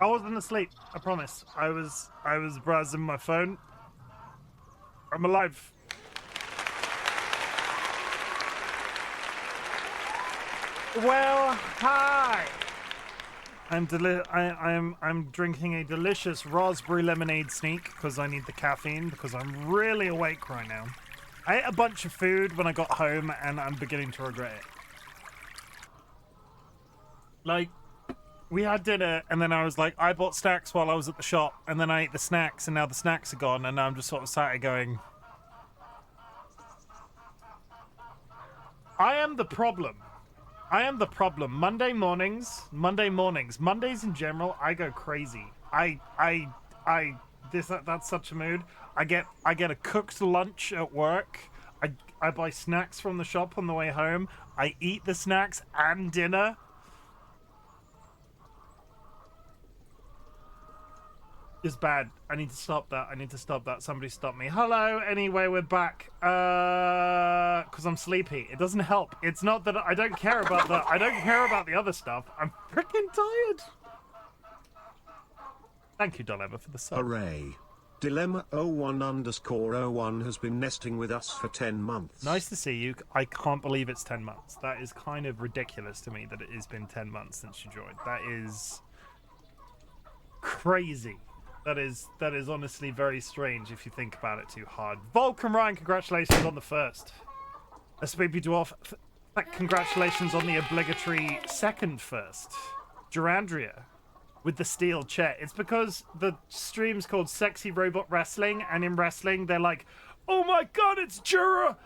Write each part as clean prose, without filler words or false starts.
I wasn't asleep, I promise. I was browsing my phone. I'm alive. Well, hi. I'm drinking a delicious raspberry lemonade sneak because I need the caffeine because I'm really awake right now. I ate a bunch of food when I got home and I'm beginning to regret it. Like, we had dinner and then I was like, I bought snacks while I was at the shop and then I ate the snacks and now the snacks are gone and now I'm just sort of sat here going, I am the problem. I am the problem. Mondays in general, I go crazy. That's such a mood. I get a cooked lunch at work. I buy snacks from the shop on the way home. I eat the snacks and dinner. It's bad. I need to stop that. Somebody stop me. Hello. Anyway, we're back. Because I'm sleepy. It doesn't help. It's not that I don't care about the. I don't care about the other stuff. I'm freaking tired. Thank you, Dilemma, for the sub. Hooray. Dilemma01_01 has been nesting with us for 10 months. Nice to see you. I can't believe it's 10 months. That is kind of ridiculous to me that it has been 10 months since you joined. That is crazy. That is honestly very strange if you think about it too hard. Vulcan Ryan, congratulations on the first. A Spoopy Dwarf, congratulations on the obligatory second first. Durandria with the steel chair. It's because the stream's called Sexy Robot Wrestling, and in wrestling they're like, oh my god, it's Jura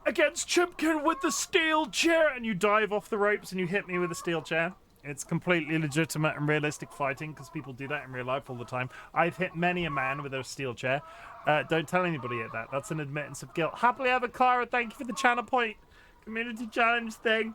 against Chimken with the steel chair, and you dive off the ropes and you hit me with a steel chair. It's completely legitimate and realistic fighting because people do that in real life all the time. I've hit many a man with a steel chair. Don't tell anybody at that. That's an admittance of guilt. Happily ever, Clara. Thank you for the channel point community challenge thing.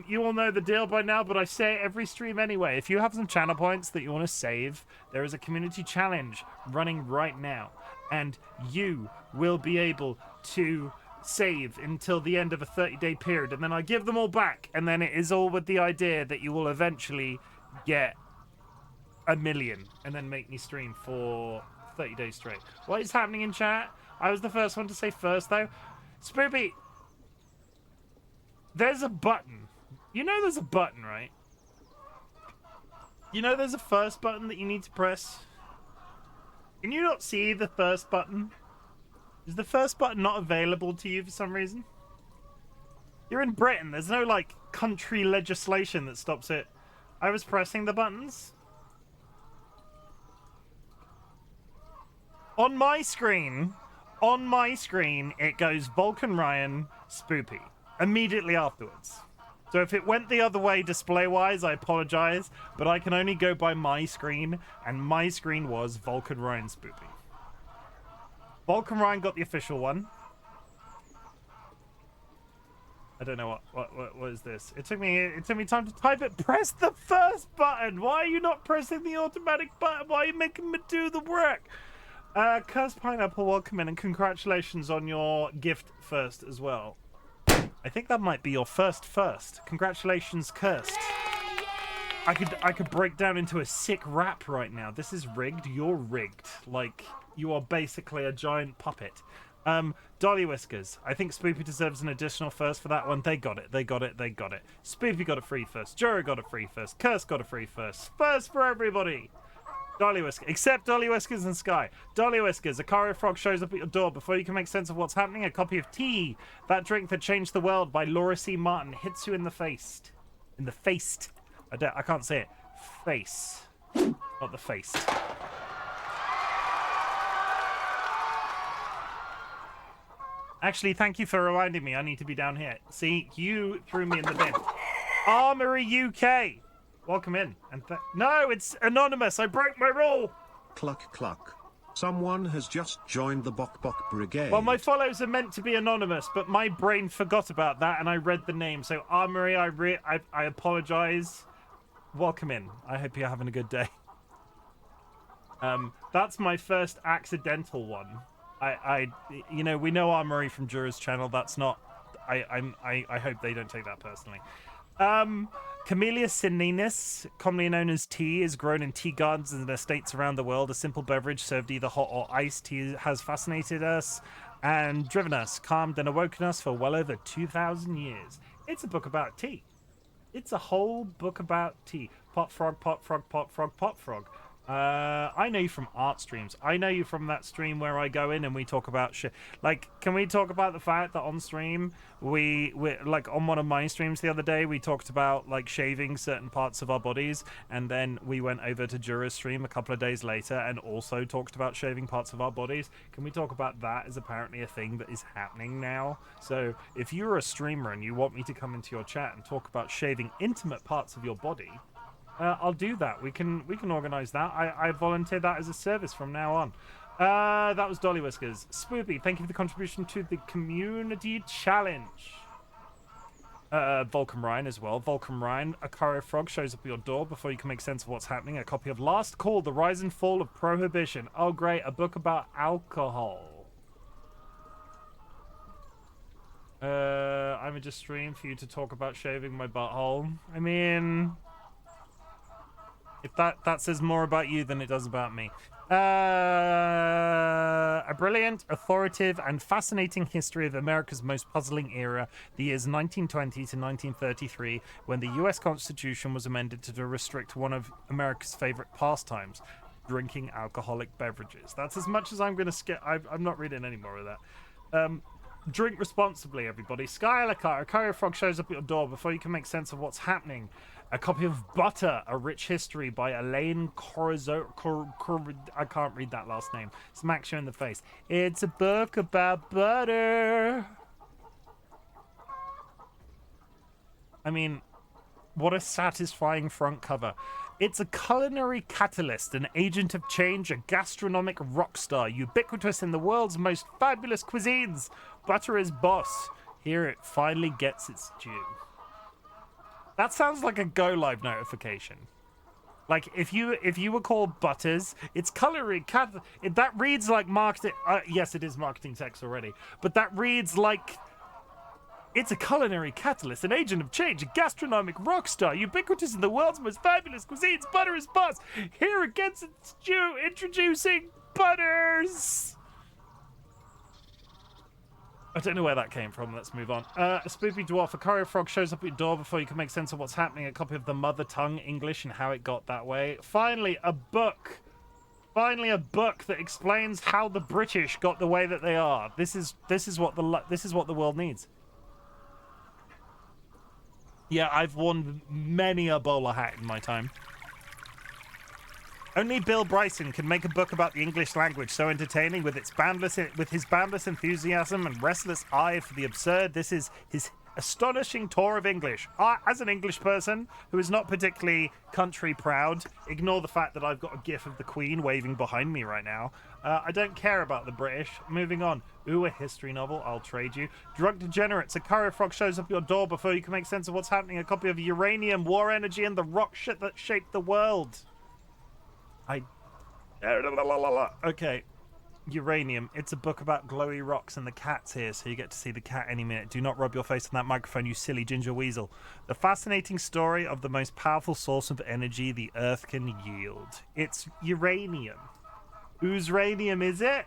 You all know the deal by now, but I say it every stream anyway. If you have some channel points that you want to save, there is a community challenge running right now, and you will be able to save until the end of a 30-day period, and then I give them all back, and then it is all with the idea that you will eventually get 1 million and then make me stream for 30 days straight. What is happening in chat? I was the first one to say first, though. Spoopy, there's a button. You know there's a button, right? You know there's a first button that you need to press? Can you not see the first button? Is the first button not available to you for some reason? You're in Britain. There's no, like, country legislation that stops it. I was pressing the buttons. On my screen, it goes Vulcan Ryan, Spoopy. Immediately afterwards. So if it went the other way display-wise, I apologize, but I can only go by my screen, and my screen was Vulcan Ryan, Spoopy. Vulcan Ryan got the official one. I don't know what is this. It took me time to type it. Press the first button. Why are you not pressing the automatic button? Why are you making me do the work? Cursed Pineapple, welcome in, and congratulations on your gift first as well. I think that might be your first. Congratulations, Cursed. I could break down into a sick rap right now. This is rigged. You're rigged. Like, you are basically a giant puppet. DollyWhiskers. I think Spoopy deserves an additional first for that one. They got it. Spoopy got a free first. Jura got a free first. Curse got a free first. First for everybody. DollyWhiskers. Except DollyWhiskers and Sky. DollyWhiskers. A Cario Frog shows up at your door. Before you can make sense of what's happening, a copy of Tea, That Drink That Changed the World by Laura C. Martin hits you in the face. In the face. I can't say it. Face. Not the face. Actually, thank you for reminding me. I need to be down here. See, you threw me in the bin. Armory UK. Welcome in. And no, it's anonymous. I broke my rule. Cluck cluck. Someone has just joined the Bok Bok Brigade. Well, my follows are meant to be anonymous, but my brain forgot about that, and I read the name. So, Armory, I apologize. Welcome in. I hope you're having a good day. That's my first accidental one. You know, we know Armory from Jura's channel. That's not. I hope they don't take that personally. Camellia sinensis, commonly known as tea, is grown in tea gardens and estates around the world. A simple beverage served either hot or iced tea has fascinated us and driven us, calmed and awoken us for well over 2,000 years. It's a book about tea. It's a whole book about tea. Pot frog, pot frog, pot frog, pot frog. I know you from art streams. I know you from that stream where I go in and we talk about shit. Like, can we talk about the fact that on stream, we like on one of my streams the other day, we talked about like shaving certain parts of our bodies, and then we went over to Jura's stream a couple of days later and also talked about shaving parts of our bodies. Can we talk about that as apparently a thing that is happening now? So if you're a streamer and you want me to come into your chat and talk about shaving intimate parts of your body, I'll do that. We can organise that. I volunteer that as a service from now on. That was DollyWhiskers. Spoopy, thank you for the contribution to the community challenge. Volcom Ryan as well. Volcom Ryan, a Cairo frog shows up at your door before you can make sense of what's happening. A copy of Last Call, The Rise and Fall of Prohibition. Oh, great. A book about alcohol. I'm just stream for you to talk about shaving my butthole. I mean, if that says more about you than it does about me. A brilliant, authoritative, and fascinating history of America's most puzzling era, the years 1920 to 1933, when the U.S. Constitution was amended to restrict one of America's favorite pastimes, drinking alcoholic beverages. That's as much as I'm going to skip. I'm not reading any more of that. Drink responsibly, everybody. Skylar, a Cairo frog shows up at your door before you can make sense of what's happening. A copy of Butter, A Rich History by Elaine I can't read that last name. Smacks you in the face. It's a book about butter. I mean, what a satisfying front cover. It's a culinary catalyst, an agent of change, a gastronomic rock star, ubiquitous in the world's most fabulous cuisines. Butter is boss. Here it finally gets its due. That sounds like a go live notification. Like if you were called Butters, it's culinary that reads like marketing. Yes, it is marketing text already, but that reads like it's a culinary catalyst, an agent of change, a gastronomic rock star, ubiquitous in the world's most fabulous cuisines. Butter is boss. Here it gets its due. Introducing Butters. I don't know where that came from. Let's move on. A spoopy dwarf, a Cairo frog shows up at your door before you can make sense of what's happening. A copy of the mother tongue English and how it got that way. Finally, a book. Finally, a book that explains how the British got the way that they are. This is what the world needs. Yeah, I've worn many a bowler hat in my time. Only Bill Bryson can make a book about the English language so entertaining with his boundless enthusiasm and restless eye for the absurd. This is his astonishing tour of English. As an English person who is not particularly country proud, ignore the fact that I've got a gif of the Queen waving behind me right now. I don't care about the British. Moving on. Ooh, a history novel. I'll trade you. Drunk Degenerates. A Cairo frog shows up your door before you can make sense of what's happening. A copy of Uranium, War Energy, and the Rock Shit That Shaped the World. Okay. Uranium. It's a book about glowy rocks, and the cat's here, so you get to see the cat any minute. Do not rub your face on that microphone, you silly ginger weasel. The fascinating story of the most powerful source of energy the Earth can yield. It's uranium. Whose radium is it?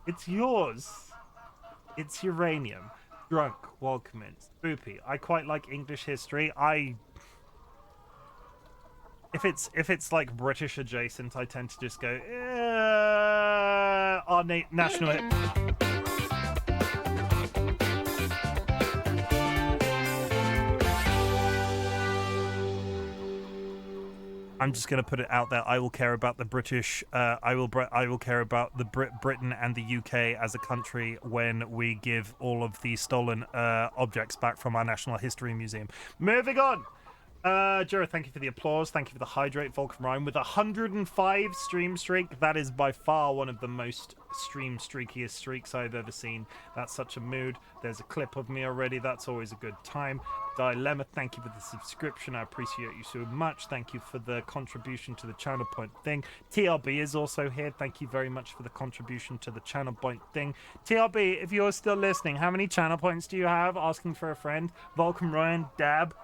It's yours. It's uranium. Drunk, welcome in. Spoopy. I quite like English history. If it's like British adjacent, I tend to just go, our national hit. I'm just going to put it out there. I will care about the British. I will care about the Britain and the UK as a country when we give all of the stolen objects back from our National History Museum. Moving on. Jura, thank you for the applause. Thank you for the hydrate, Volcom Ryan. With 105 stream streak, that is by far one of the most stream streakiest streaks I've ever seen. That's such a mood. There's a clip of me already. That's always a good time. Dilemma, thank you for the subscription. I appreciate you so much. Thank you for the contribution to the channel point thing. TLB is also here. Thank you very much for the contribution to the channel point thing. TLB, if you're still listening, how many channel points do you have? Asking for a friend. Volcom Ryan, Dab.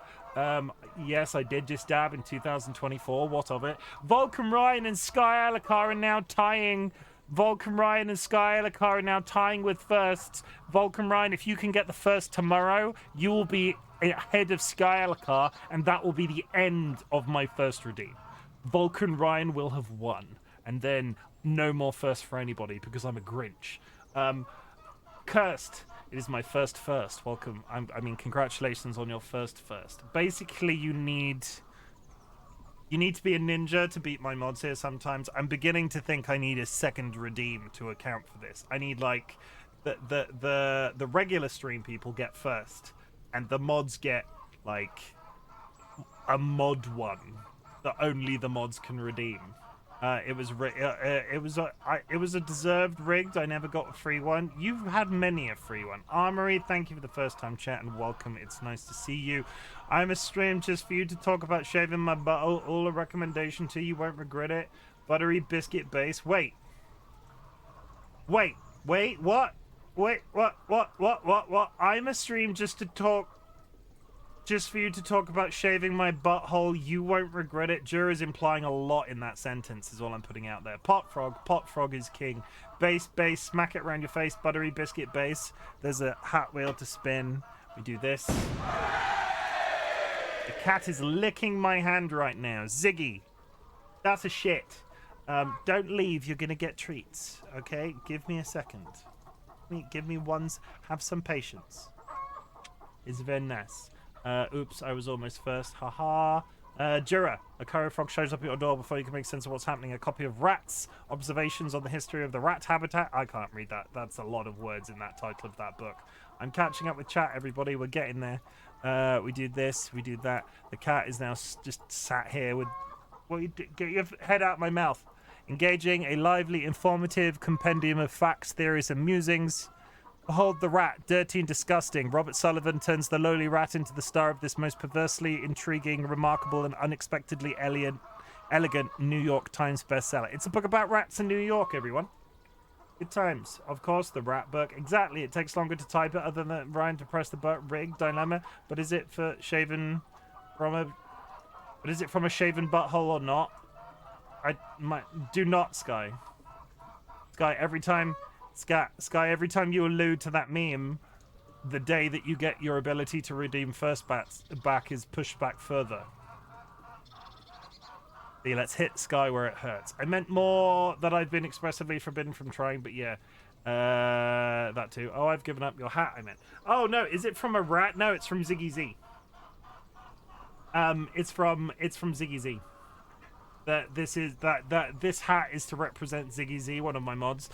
Yes, I did just dab in 2024. What of it? Vulcan Ryan and Sky Alakar are now tying. Vulcan Ryan and Sky Alakar are now tying with firsts. Vulcan Ryan, if you can get the first tomorrow, you will be ahead of Sky Alakar, and that will be the end of my first redeem. Vulcan Ryan will have won, and then no more first for anybody because I'm a Grinch. Cursed. It is my first. Welcome. I mean, congratulations on your first. Basically, you need to be a ninja to beat my mods here sometimes. I'm beginning to think I need a second redeem to account for this. I need, like, the regular stream people get first, and the mods get, like, a mod one that only the mods can redeem. It was a deserved rigged. I never got a free one. You've had many a free one. Armory, thank you for the first time chat and welcome. It's nice to see you. I'm a stream just for you to talk about shaving my butt. All a recommendation to you, won't regret it. Buttery biscuit base. Wait, what? What? I'm a stream just to talk. Just for you to talk about shaving my butthole, you won't regret it. Jura's implying a lot in that sentence, is all I'm putting out there. Pot frog is king. Base, smack it around your face. Buttery biscuit base. There's a hat wheel to spin. We do this. The cat is licking my hand right now. Ziggy, that's a shit. Don't leave, you're gonna get treats. Okay, give me a second. Give me ones. Have some patience. It's very nice. Oops, I was almost first. Haha. Jura, a courier frog shows up at your door before you can make sense of what's happening. A copy of Rats, Observations on the History of the Rat Habitat. I can't read that. That's a lot of words in that title of that book. I'm catching up with chat, everybody. We're getting there. We do this, we do that. The cat is now just sat here with... Well, get your head out my mouth. Engaging a lively, informative compendium of facts, theories, and musings. Behold the rat, dirty and disgusting. Robert Sullivan turns the lowly rat into the star of this most perversely intriguing, remarkable, and unexpectedly elegant New York Times bestseller. It's a book about rats in New York, everyone. Good times. Of course, the rat book. Exactly. It takes longer to type it other than Ryan to press the button. Rig dilemma. But is it for shaven from a... But is it from a shaven butthole or not? Do not, Sky. Sky, every time every time you allude to that meme, the day that you get your ability to redeem first back is pushed back further. See, let's hit Sky where it hurts. I meant more that I've been expressively forbidden from trying, but yeah. That too. Oh, I've given up your hat, I meant. Oh, no, is it from a rat? No, it's from Ziggy Z. It's from Ziggy Z. This hat is to represent Ziggy Z, one of my mods.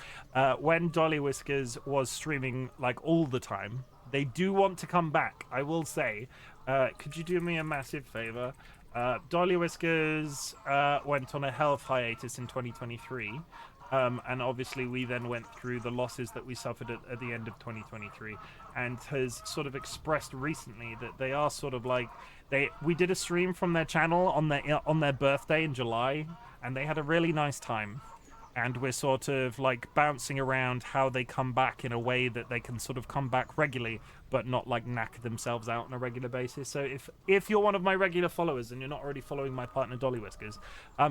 When DollyWhiskers was streaming like all the time, they do want to come back. I will say, could you do me a massive favor? DollyWhiskers went on a health hiatus in 2023, and obviously we then went through the losses that we suffered at the end of 2023, and has sort of expressed recently that they are sort of like. We did a stream from their channel on their birthday in July, and they had a really nice time. And we're sort of like bouncing around how they come back in a way that they can sort of come back regularly, but not like knack themselves out on a regular basis. So if you're one of my regular followers and you're not already following my partner DollyWhiskers,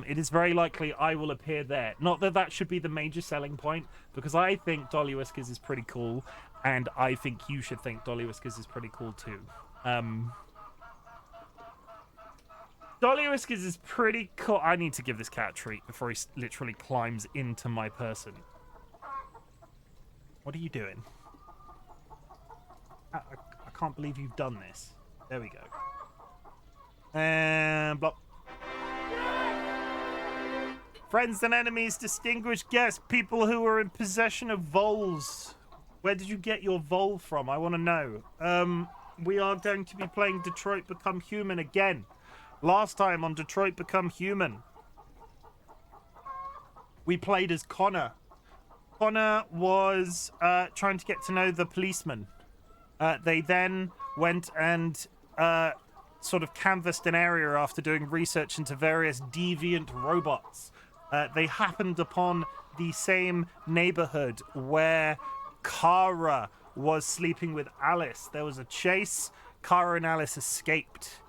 it is very likely I will appear there. Not that that should be the major selling point, because I think DollyWhiskers is pretty cool, and I think you should think DollyWhiskers is pretty cool too. DollyWhiskers is pretty cool. I need to give this cat a treat before he literally climbs into my person. What are you doing? I can't believe you've done this. There we go. And block. Friends and enemies, distinguished guests, people who are in possession of voles. Where did you get your vole from? I want to know. We are going to be playing Detroit Become Human again. Last time on Detroit Become Human, we played as Connor. Connor was trying to get to know the policeman. They then went and sort of canvassed an area after doing research into various deviant robots. They happened upon the same neighborhood where Kara was sleeping with Alice. There was a chase. Kara and Alice escaped.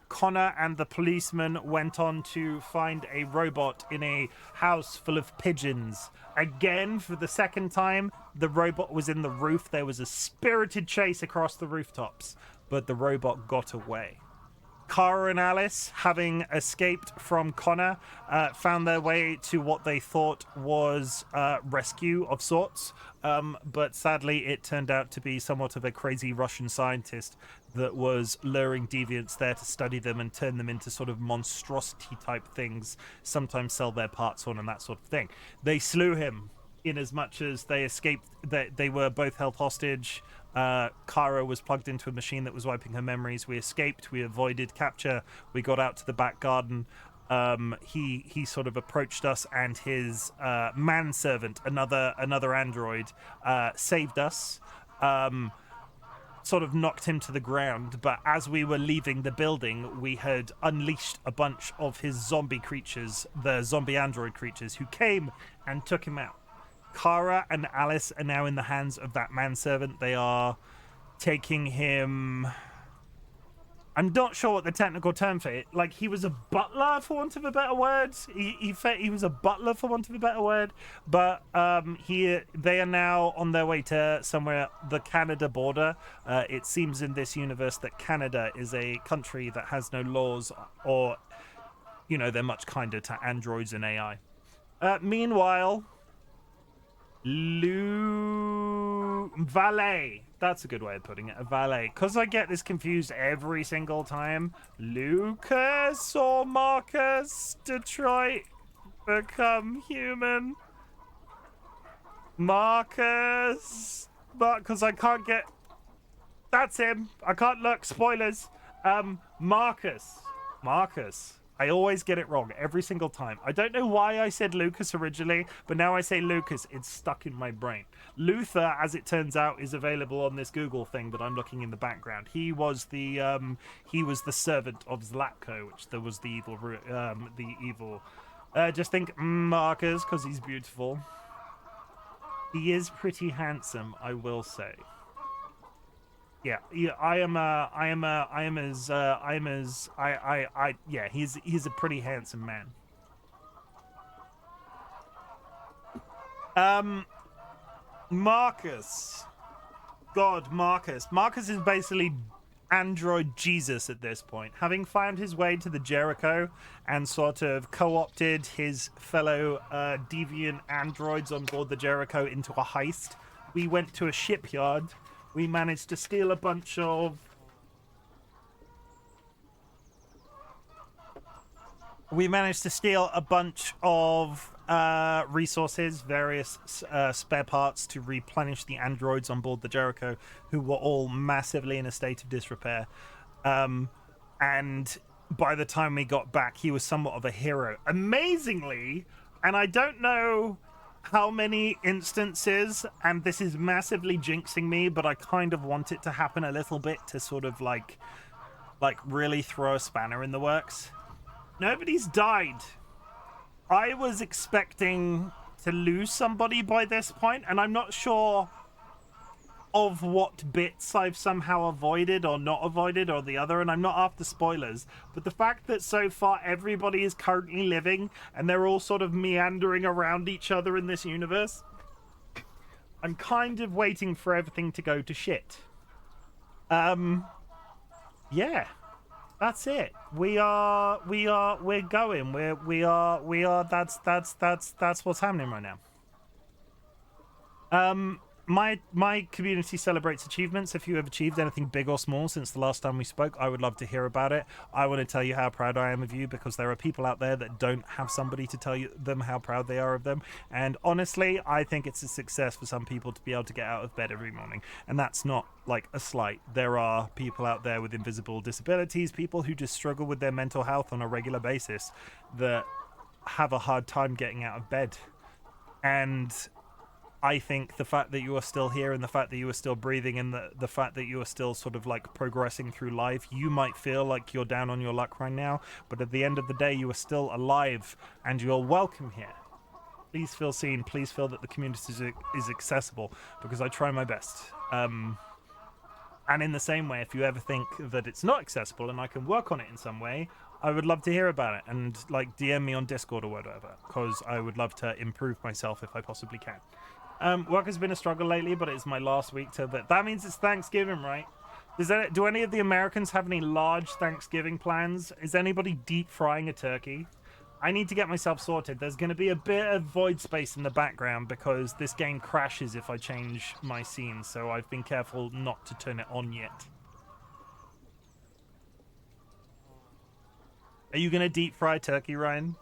Connor and the policeman went on to find a robot in a house full of pigeons. Again, for the second time, the robot was in the roof. There was a spirited chase across the rooftops, but the robot got away. Kara and Alice, having escaped from Connor, found their way to what they thought was rescue of sorts, but sadly it turned out to be somewhat of a crazy Russian scientist that was luring deviants there to study them and turn them into sort of monstrosity type things, sometimes sell their parts on and that sort of thing. They slew him in as much as they escaped. They were both held hostage. Kara was plugged into a machine that was wiping her memories. We escaped. We avoided capture. We got out to the back garden. He sort of approached us, and his manservant, another android, saved us. Sort of knocked him to the ground, but as we were leaving the building, we had unleashed a bunch of his zombie creatures, the zombie android creatures, who came and took him out. Kara and Alice are now in the hands of that manservant. They are taking him... I'm not sure what the technical term for it. Like, he was a butler, for want of a better word. He was a butler, for want of a better word. But they are now on their way to somewhere, the Canada border. It seems in this universe that Canada is a country that has no laws, or, you know, they're much kinder to androids and AI. Meanwhile... Valet. That's a good way of putting it. A valet. Because I get this confused every single time. Lucas or Marcus? Detroit become human. Marcus. Because I can't get... That's him. I can't look. Spoilers. Marcus. I always get it wrong every single time. I don't know why I said Lucas originally, but now I say Lucas. It's stuck in my brain. Luther, as it turns out, is available on this Google thing that I'm looking in the background. He was the servant of Zlatko, which there was the evil. Just think Marcus, because he's beautiful. He is pretty handsome, I will say. Yeah, he's a pretty handsome man. Marcus. God, Marcus. Marcus is basically android Jesus at this point. Having found his way to the Jericho and sort of co-opted his fellow deviant androids on board the Jericho into a heist, we went to a shipyard. We managed to steal a bunch of... resources, various spare parts to replenish the androids on board the Jericho, who were all massively in a state of disrepair. And by the time we got back, he was somewhat of a hero. Amazingly, and I don't know how many instances, and this is massively jinxing me, but I kind of want it to happen a little bit to sort of like really throw a spanner in the works. Nobody's died. I was expecting to lose somebody by this point, and I'm not sure of what bits I've somehow avoided or not avoided or the other, and I'm not after spoilers, but the fact that so far everybody is currently living and they're all sort of meandering around each other in this universe, I'm kind of waiting for everything to go to shit. Yeah, that's it. We're going. That's what's happening right now. My community celebrates achievements. If you have achieved anything big or small since the last time we spoke, I would love to hear about it. I want to tell you how proud I am of you, because there are people out there that don't have somebody to tell them how proud they are of them. And honestly, I think it's a success for some people to be able to get out of bed every morning. And that's not like a slight. There are people out there with invisible disabilities, people who just struggle with their mental health on a regular basis, that have a hard time getting out of bed. And I think the fact that you are still here, and the fact that you are still breathing, and the fact that you are still sort of like progressing through life, you might feel like you're down on your luck right now, but at the end of the day, you are still alive and you're welcome here. Please feel seen. Please feel that the community is accessible, because I try my best. And in the same way, if you ever think that it's not accessible and I can work on it in some way, I would love to hear about it, and like DM me on Discord or whatever, because I would love to improve myself if I possibly can. Work has been a struggle lately, but it's my last week till that means it's Thanksgiving, right? Do any of the Americans have any large Thanksgiving plans? Is anybody deep frying a turkey? I need to get myself sorted. There's going to be a bit of void space in the background because this game crashes if I change my scene, so I've been careful not to turn it on yet. Are you going to deep fry turkey, Ryan?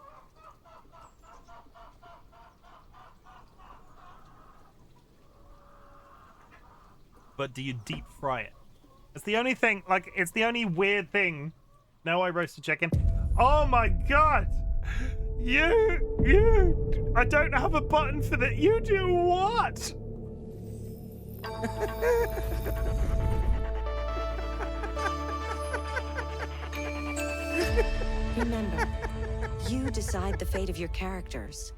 But do you deep fry it? It's the only thing, like, it's the only weird thing. No, I roasted chicken. Oh my god! I don't have a button for that. You do what? Remember, you decide the fate of your characters.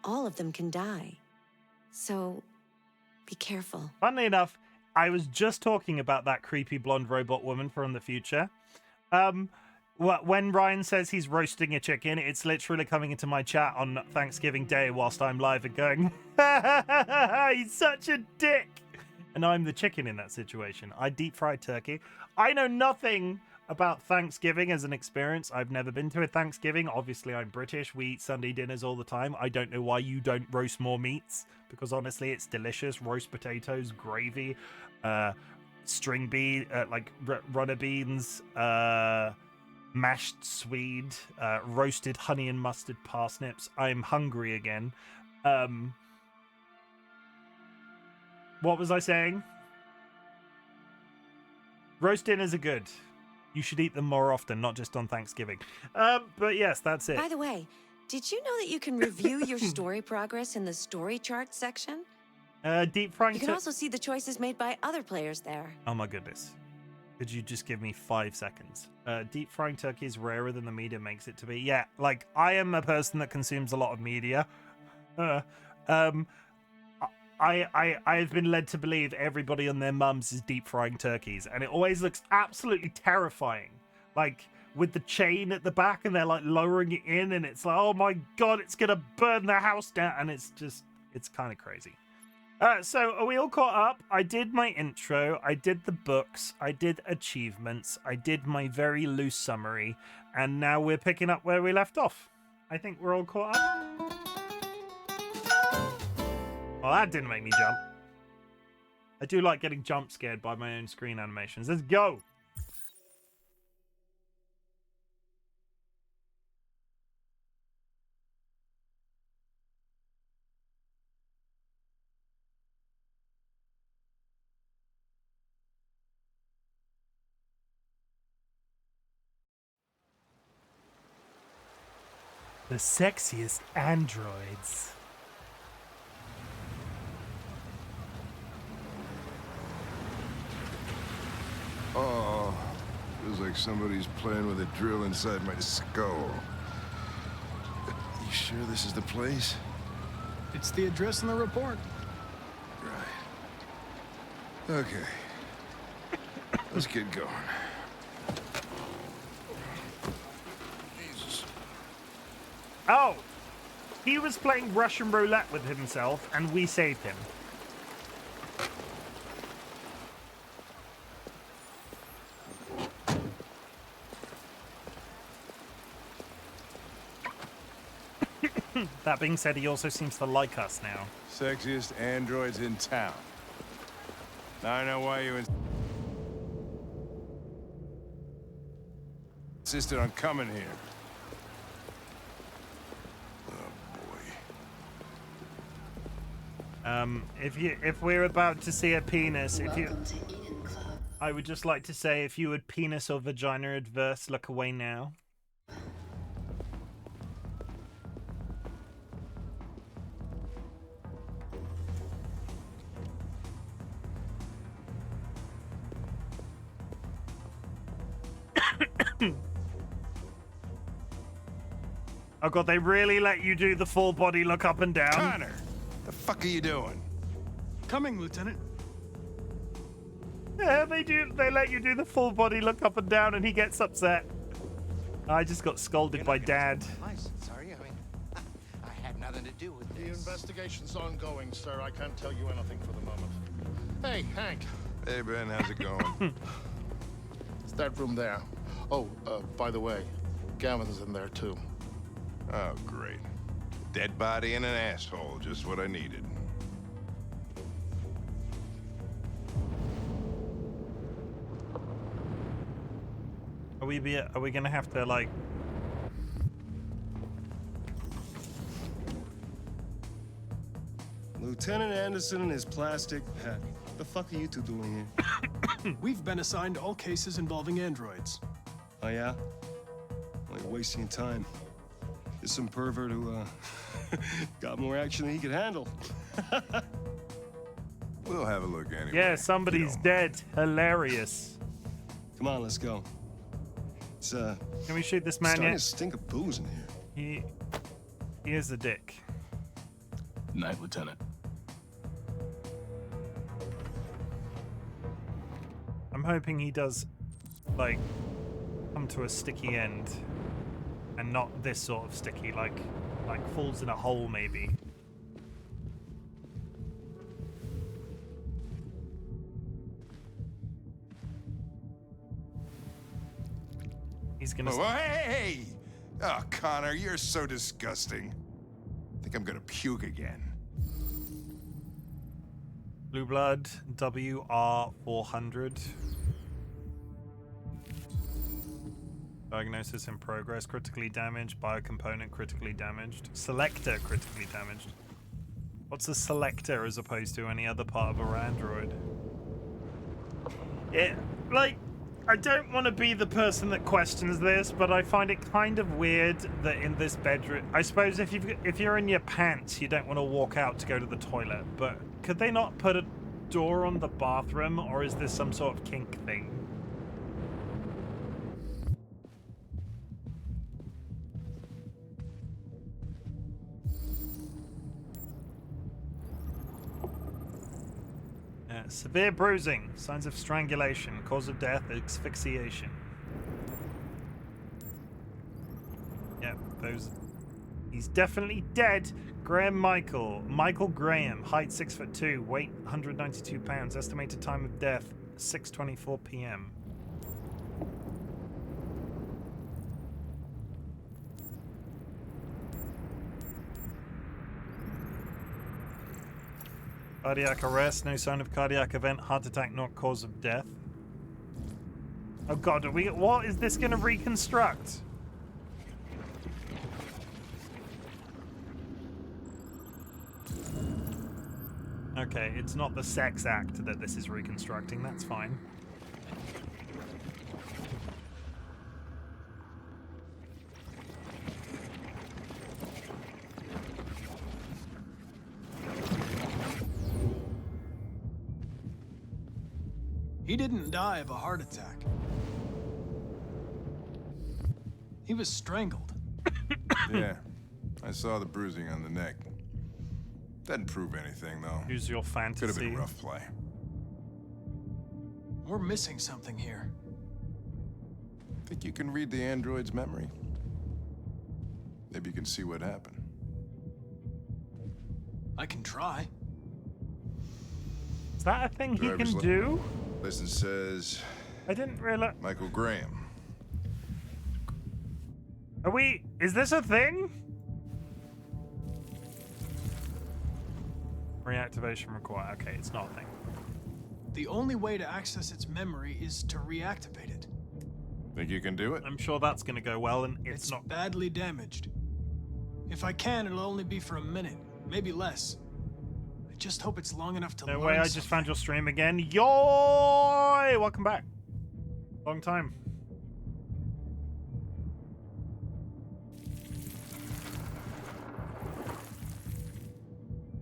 All of them can die. So, be careful. Funnily enough, I was just talking about that creepy blonde robot woman from the future. When Ryan says he's roasting a chicken, it's literally coming into my chat on Thanksgiving Day whilst I'm live and going, he's such a dick. And I'm the chicken in that situation. I deep fried turkey. I know nothing about Thanksgiving as an experience. I've never been to a Thanksgiving. Obviously, I'm British. We eat Sunday dinners all the time. I don't know why you don't roast more meats, because honestly, it's delicious. Roast potatoes, gravy, string bean, runner beans, mashed swede, roasted honey and mustard parsnips. I'm hungry again. What was I saying? Roast dinners are good. You should eat them more often, not just on Thanksgiving. But yes, that's it. By the way, did you know that you can review your story progress in the story chart section? Deep frying. You can also see the choices made by other players there. Oh my goodness. Could you just give me 5 seconds? Deep frying turkey is rarer than the media makes it to be. Yeah, like, I am a person that consumes a lot of media. I've been led to believe everybody and their mums is deep frying turkeys, and it always looks absolutely terrifying. Like, with the chain at the back, and they're like lowering it in, and it's like, oh my god, it's gonna burn the house down, and it's kind of crazy. So are we all caught up? I did my intro, I did the books, I did achievements, I did my very loose summary, and now we're picking up where we left off. I think we're all caught up. Well, that didn't make me jump. I do like getting jump scared by my own screen animations. Let's go! The sexiest androids. Oh, feels like somebody's playing with a drill inside my skull. You sure this is the place? It's the address in the report. Right. Okay. Let's get going. Jesus. Oh! He was playing Russian roulette with himself, and we saved him. That being said, he also seems to like us now. Sexiest androids in town. Now I know why you insisted on coming here. Oh, boy. If we're about to see a penis, I would just like to say, if you would penis or vagina adverse, look away now. Oh god, they really let you do the full body look up and down? Connor, the fuck are you doing? Coming, Lieutenant. Yeah, they do. They let you do the full body look up and down, and he gets upset. I just got scolded by Dad. License, are you? I mean, I had nothing to do with The this. investigation's ongoing, sir. I can't tell you anything for the moment. Hey, Hank. Hey, Ben, how's it going? It's that room there. Oh, by the way, Gavin's in there too. Oh, great. Dead body and an asshole, just what I needed. Are we gonna have to like? Lieutenant Anderson and his plastic hat. What the fuck are you two doing here? We've been assigned all cases involving androids. Oh yeah? Well, you're wasting time. There's some pervert who got more action than he could handle. We'll have a look anyway. Yeah, somebody's dead. Hilarious. Come on, let's go. It's Can we shoot this man starting to yet? stink of booze in here. He is a dick. Night, Lieutenant. I'm hoping he does, like, come to a sticky end, and not this sort of sticky, like falls in a hole maybe. He's gonna. Oh, hey! Oh, Connor, you're so disgusting. I think I'm gonna puke again. Blue blood, WR400. Diagnosis in progress. Critically damaged. Biocomponent critically damaged. Selector critically damaged. What's a selector as opposed to any other part of our android? I don't want to be the person that questions this, but I find it kind of weird that in this bedroom, I suppose if you're in your pants, you don't want to walk out to go to the toilet, but could they not put a door on the bathroom, or is this some sort of kink thing? Severe bruising, signs of strangulation, cause of death, asphyxiation. Yep, those. He's definitely dead. Michael Graham, height 6'2", weight 192 pounds, estimated time of death 6:24 p.m. Cardiac arrest, no sign of cardiac event, heart attack, not cause of death. Oh god, what is this gonna reconstruct? Okay, it's not the sex act that this is reconstructing, that's fine. He didn't die of a heart attack. He was strangled. Yeah, I saw the bruising on the neck. Doesn't prove anything, though. Use your fantasy. Could have been a rough play. We're missing something here. Think you can read the android's memory? Maybe you can see what happened. I can try. Is that a thing he Driver's can do? License says I didn't realize. Michael Graham. Is this a thing? Reactivation required. Okay, it's not a thing. The only way to access its memory is to reactivate it. Think you can do it? I'm sure that's going to go well, and it's not. Badly damaged. If I can, it'll only be for a minute, maybe less. I just hope it's long enough to No learn way, I something. just found your stream again. Yoy! Welcome back. Long time.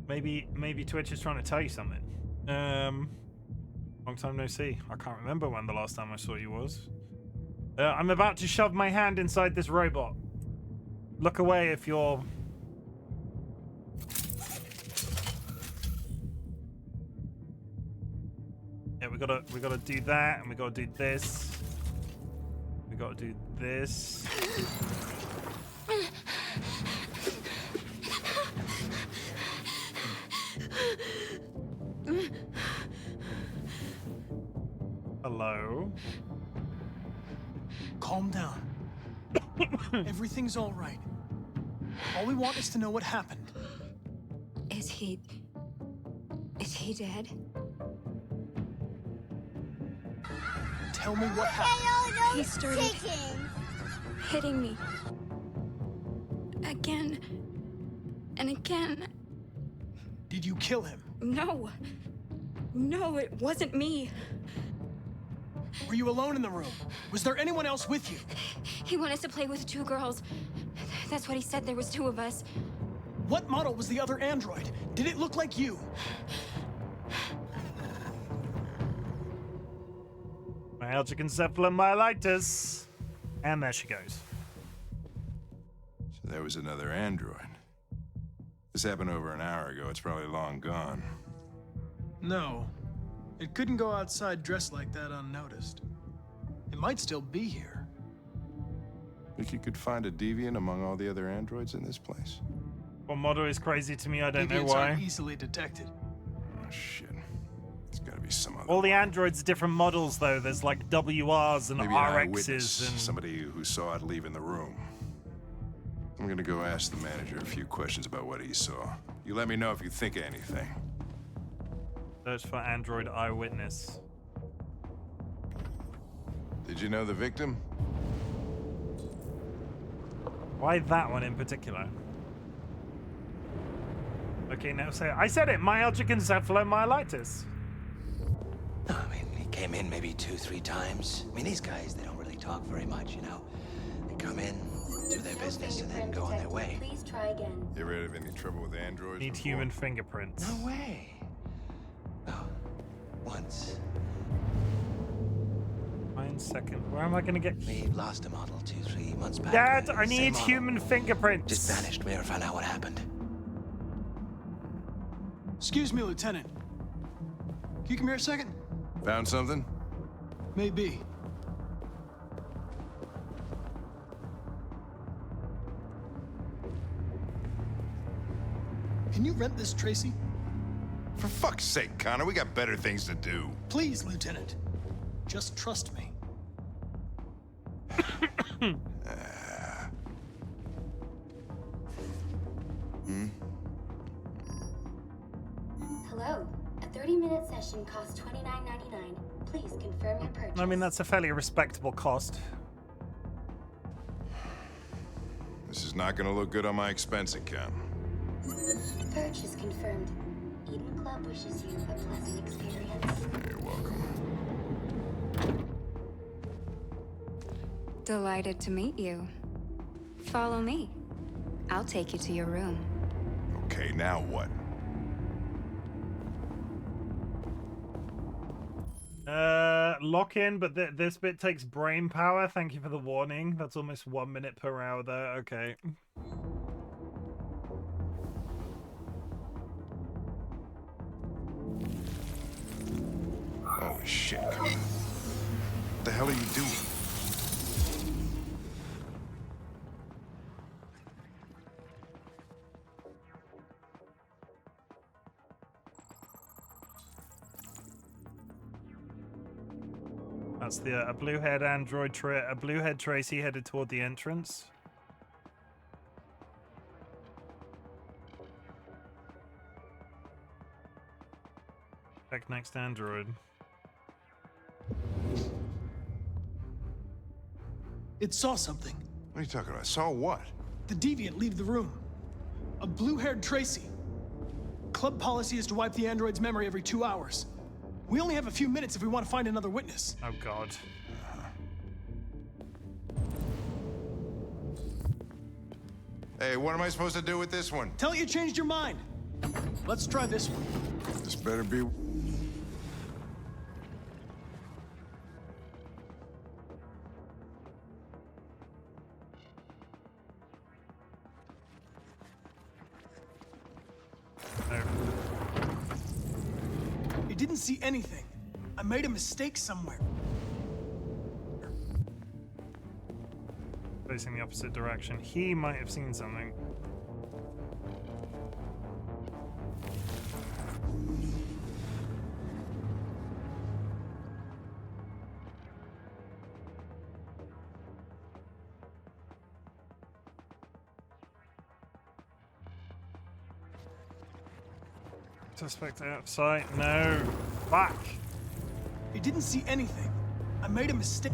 Maybe Twitch is trying to tell you something. Long time no see. I can't remember when the last time I saw you was. I'm about to shove my hand inside this robot. Look away if you're... Yeah, we gotta do that, and we gotta do this. We gotta do this. Hello. Calm down. Everything's all right. All we want is to know what happened. Is he dead? Tell me what happened. He started hitting me. Again. And again. Did you kill him? No. No, it wasn't me. Were you alone in the room? Was there anyone else with you? He wanted us to play with 2 girls. That's what he said. There was 2 of us. What model was the other android? Did it look like you? Myalgic encephalomyelitis. And there she goes. So there was another android. This happened over an hour ago. It's probably long gone. No. It couldn't go outside dressed like that unnoticed. It might still be here. Think you could find a deviant among all the other androids in this place? Well, model is crazy to me. I don't know Deviants aren't why. easily detected. Oh, shit. There's gotta be some other All the one. androids are different models, though. There's like WRs and Maybe an eyewitness, RXs and... somebody who saw it leaving the room. I'm gonna go ask the manager a few questions about what he saw. You let me know if you think of anything. Search for android eyewitness. Did you know the victim? Why that one in particular? Okay, now say I said it. Myalgic encephalomyelitis. No, I mean, he came in maybe 2-3 times. I mean, these guys, they don't really talk very much, you know. They come in, do their business, and then go on their way. Please try again. You ever had any trouble with androids? Need before? human fingerprints. No way. Oh, once. 9 seconds. Where am I gonna get? We lost a model 2-3 months back. Dad, I Same need model. human fingerprints. Just vanished. We never found out what happened. Excuse me, Lieutenant. Can you come here a second? Found something? Maybe. Can you rent this, Tracy? For fuck's sake, Connor, we got better things to do. Please, Lieutenant. Just trust me. Hello. A 30-minute session costs $29.99. Please confirm your purchase. I mean, that's a fairly respectable cost. This is not gonna look good on my expense account. Purchase confirmed. Eden Club wishes you a pleasant experience. You're welcome. Delighted to meet you. Follow me. I'll take you to your room. Okay, now what? Lock in, but this bit takes brain power. Thank you for the warning. That's almost 1 minute per hour there. Okay. Holy shit, Connor. What the hell are you doing? That's the a blue-haired android, a blue-haired Tracy headed toward the entrance. Check next android. It saw something. What are you talking about? Saw what? The deviant leave the room. A blue-haired Tracy. Club policy is to wipe the android's memory every 2 hours. We only have a few minutes if we want to find another witness. Oh god. Hey, what am I supposed to do with this one? Tell it you changed your mind. Let's try this one. This better be... It didn't see anything. I made a mistake somewhere. Facing the opposite direction. He might have seen something. Suspect outside. No. Back. He didn't see anything. I made a mistake.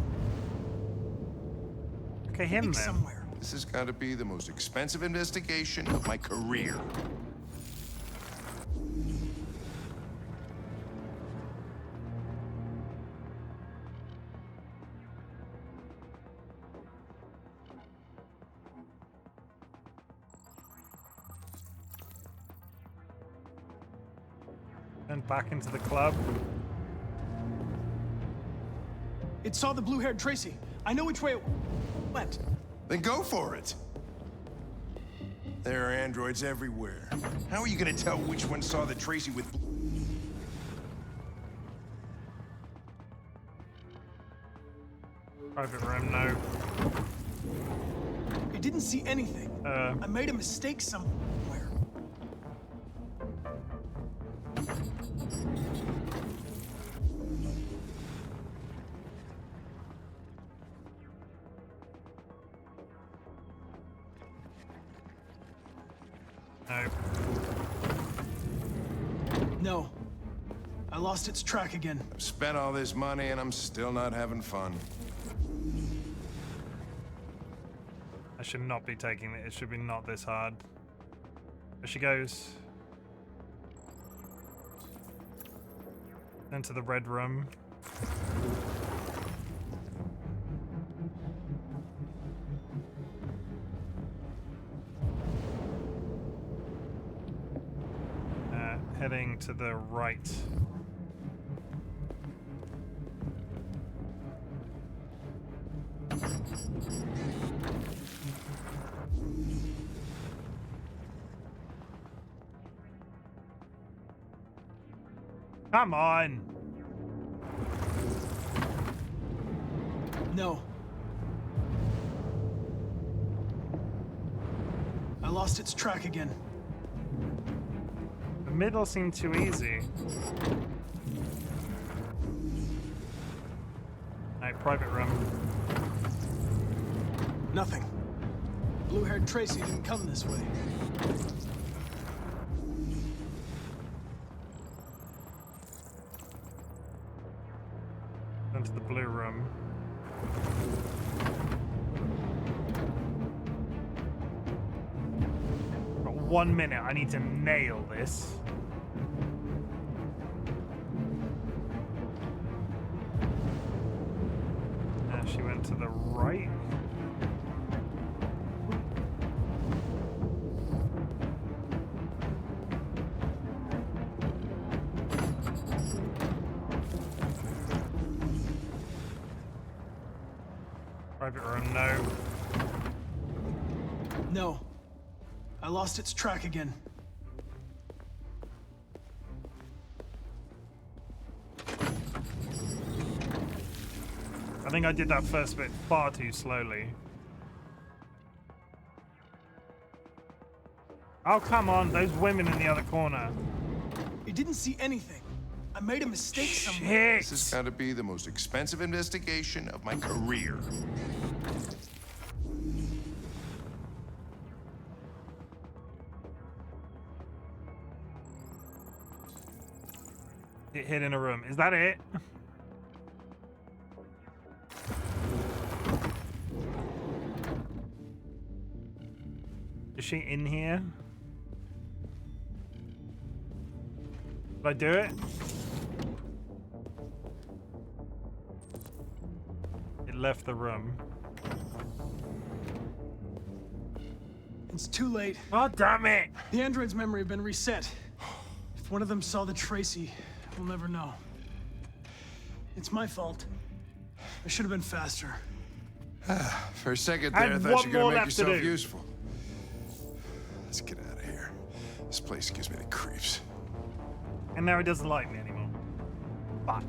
Okay, him then. Somewhere. This has got to be the most expensive investigation of my career. And back into the club. It saw the blue-haired Tracy. I know which way it went. Then go for it. There are androids everywhere. How are you gonna tell which one saw the Tracy with Private room, no. It didn't see anything. I made a mistake somewhere. No. No. I lost its track again. I've spent all this money and I'm still not having fun. I should not be taking it. It should be not this hard. There she goes. Into the red room. Heading to the right. Come on. No. I lost its track again. The middle seemed too easy. Alright, private room. Nothing. Blue-haired Tracy didn't come this way. Into the blue room. Got 1 minute. I need to nail this. She went to the right. Private room, no. No. I lost its track again. I think I did that first bit far too slowly. Oh, come on. Those women in the other corner. It didn't see anything. I made a mistake somewhere. Shit. This has got to be the most expensive investigation of my career. It hid in a room. Is that it? Is she in here? Did I do it? It left the room. It's too late. Oh, damn it! The android's memory have been reset. If one of them saw the Tracy, we'll never know. It's my fault. I should have been faster. For a second there, I And thought one you were more gonna make left to yourself do. useful. Let's get out of here. This place gives me the creeps. And now he doesn't like me anymore. Fuck.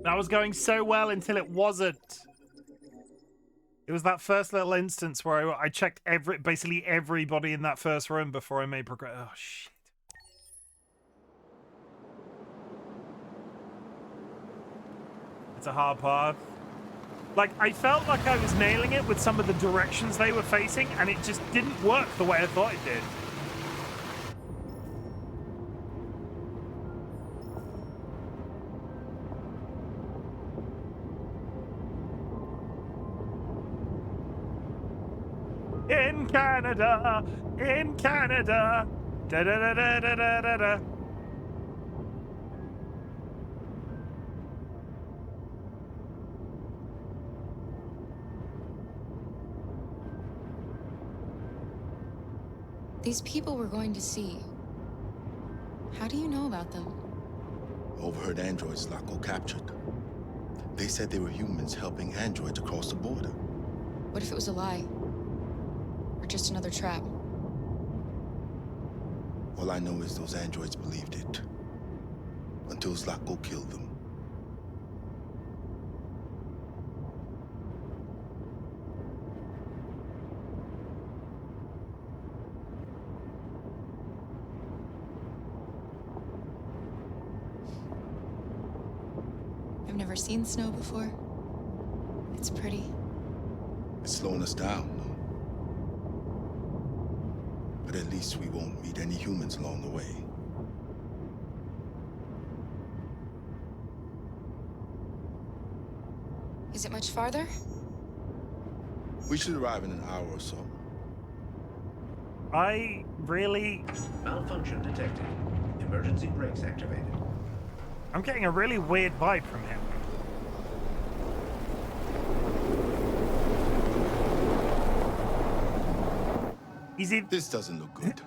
That was going so well until it wasn't. It was that first little instance where I checked basically everybody in that first room before I made progress. Oh, shit. It's a hard path. Like, I felt like I was nailing it with some of the directions they were facing, and it just didn't work the way I thought it did. In Canada, da da da da da da da da. These people we're going to see. How do you know about them? Overheard androids Laco captured. They said they were humans helping androids across the border. What if it was a lie? Or just another trap? All I know is those androids believed it. Until Zlatko killed them. I've never seen snow before. It's pretty. It's slowing us down, no? But at least we won't meet any humans along the way. Is it much farther? We should arrive in an hour or so. I really... Malfunction detected. Emergency brakes activated. I'm getting a really weird vibe from him. This doesn't look good.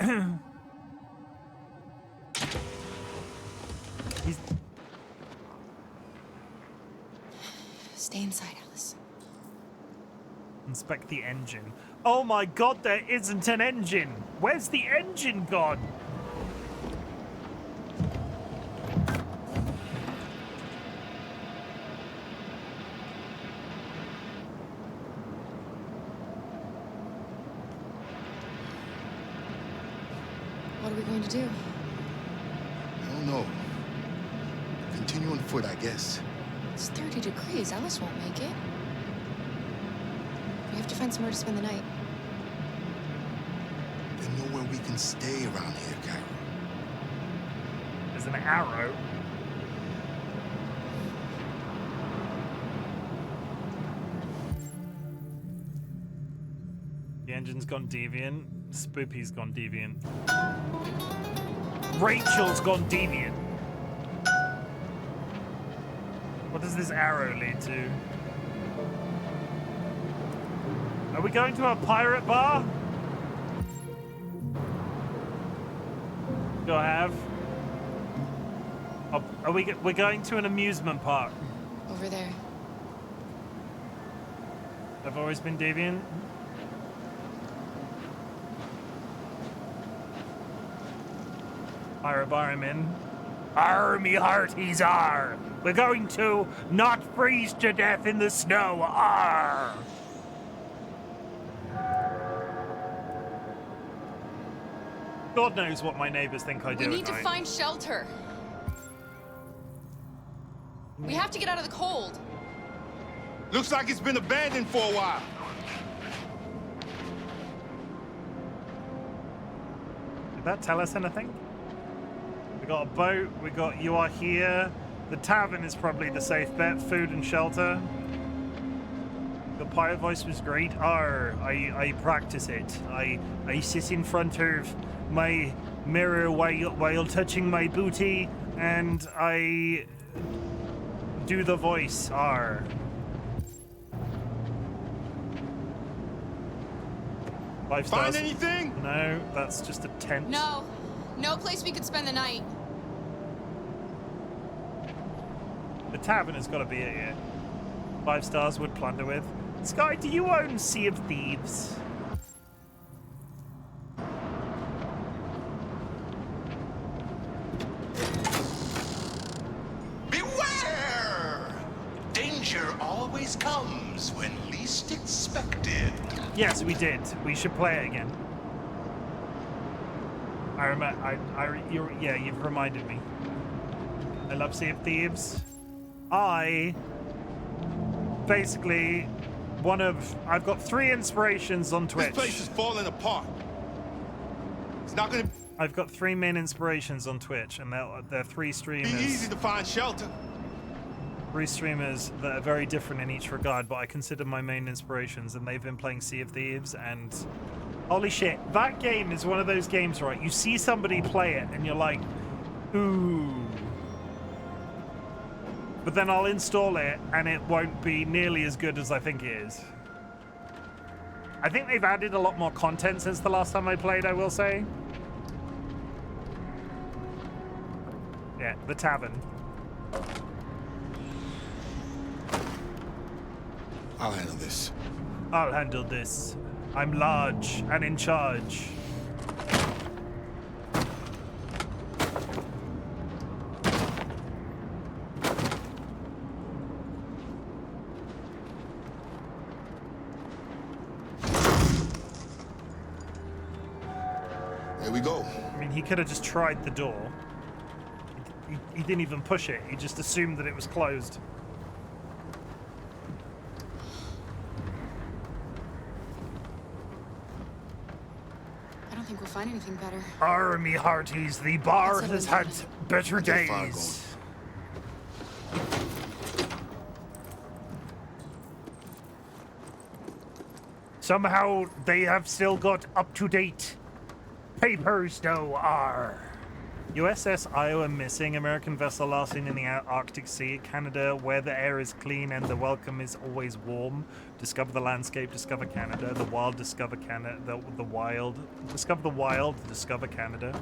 Stay inside, Alice. Inspect the engine. Oh my god, there isn't an engine! Where's the engine gone? What are we going to do? I don't know. Continue on foot, I guess. It's 30 degrees. Alice won't make it. We have to find somewhere to spend the night. There's nowhere we can stay around here, Carol. There's an arrow. The engine's gone deviant. Spoopy's gone deviant. Rachel's gone deviant. What does this arrow lead to? Are we going to a pirate bar? Do I have? We're going to an amusement park. Over there. I've always been deviant. Pirate bar I'm in. Arr, me hearties, arr! We're going to not freeze to death in the snow, arr! God knows what my neighbors think I do. We need to find shelter. We have to get out of the cold. Looks like it's been abandoned for a while. Did that tell us anything? We got a boat, we got you are here. The tavern is probably the safe bet, food and shelter. The pirate voice was great. I practice it. I sit in front of my mirror while touching my booty, and I do the voice. 5 stars. Find anything? No, that's just a tent. No. No place we could spend the night. The tavern has got to be it, yeah. 5 stars would plunder with. Sky, do you own Sea of Thieves? Beware! least expected. Yes, we did. We should play it again. I remember. Yeah, you've reminded me. I love Sea of Thieves. Basically, I've got 3 inspirations on Twitch. This place is falling apart. It's not gonna I've got 3 main inspirations on Twitch, and they're 3 streamers. be easy to find shelter. 3 streamers that are very different in each regard, but I consider my main inspirations, and they've been playing Sea of Thieves, and holy shit, that game is one of those games, right? You see somebody play it, and you're like, ooh. But then I'll install it, and it won't be nearly as good as I think it is. I think they've added a lot more content since the last time I played, I will say. Yeah, the tavern. I'll handle this. I'll handle this. I'm large and in charge. Here we go. I mean, he could have just tried the door. He didn't even push it. He just assumed that it was closed. I don't think we'll find anything better. Army hearties, the bar has had better Get fire days. Somehow they have still got up-to-date papers, though, USS Iowa missing. American vessel last seen in the Arctic Sea. Canada, where the air is clean and the welcome is always warm. Discover the landscape, discover Canada. The wild, discover Canada. The wild. Discover the wild, discover Canada.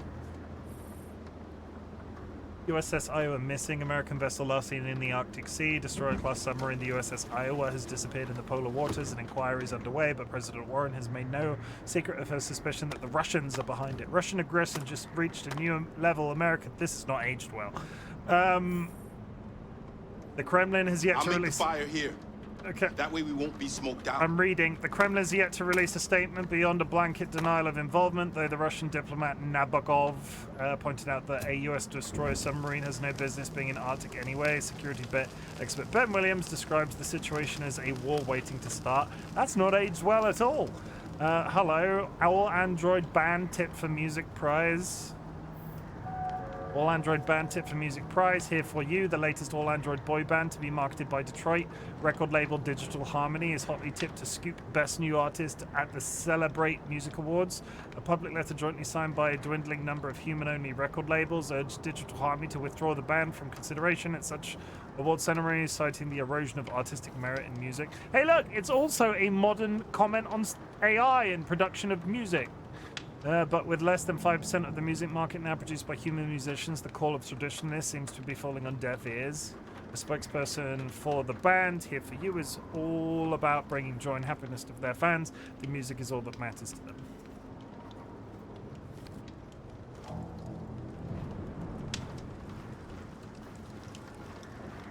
USS Iowa missing. American vessel last seen in the Arctic Sea. Destroyer-class submarine, the USS Iowa, has disappeared in the polar waters. An inquiry is underway, but President Warren has made no secret of her suspicion that the Russians are behind it. Russian aggression just reached a new level. America, this has not aged well. The Kremlin has yet to I'll make release... the fire here. Okay. That way we won't be smoked out. I'm reading. The Kremlin has yet to release a statement beyond a blanket denial of involvement, though the Russian diplomat Nabokov pointed out that a U.S. destroyer submarine has no business being in Arctic anyway. Security expert Ben Williams describes the situation as a war waiting to start. That's not aged well at all. Hello. All Android band tip for music prize. All Android band tip for music prize here for you. The latest all Android boy band to be marketed by Detroit record label Digital Harmony is hotly tipped to scoop Best New Artist at the Celebrate Music Awards. A public letter jointly signed by a dwindling number of human-only record labels urged Digital Harmony to withdraw the band from consideration at such award ceremonies, citing the erosion of artistic merit in music. Hey, look, it's also a modern comment on AI and production of music. But with less than 5% of the music market now produced by human musicians, the call of traditionalists seems to be falling on deaf ears. A spokesperson for the band, Here For You, is all about bringing joy and happiness to their fans. The music is all that matters to them.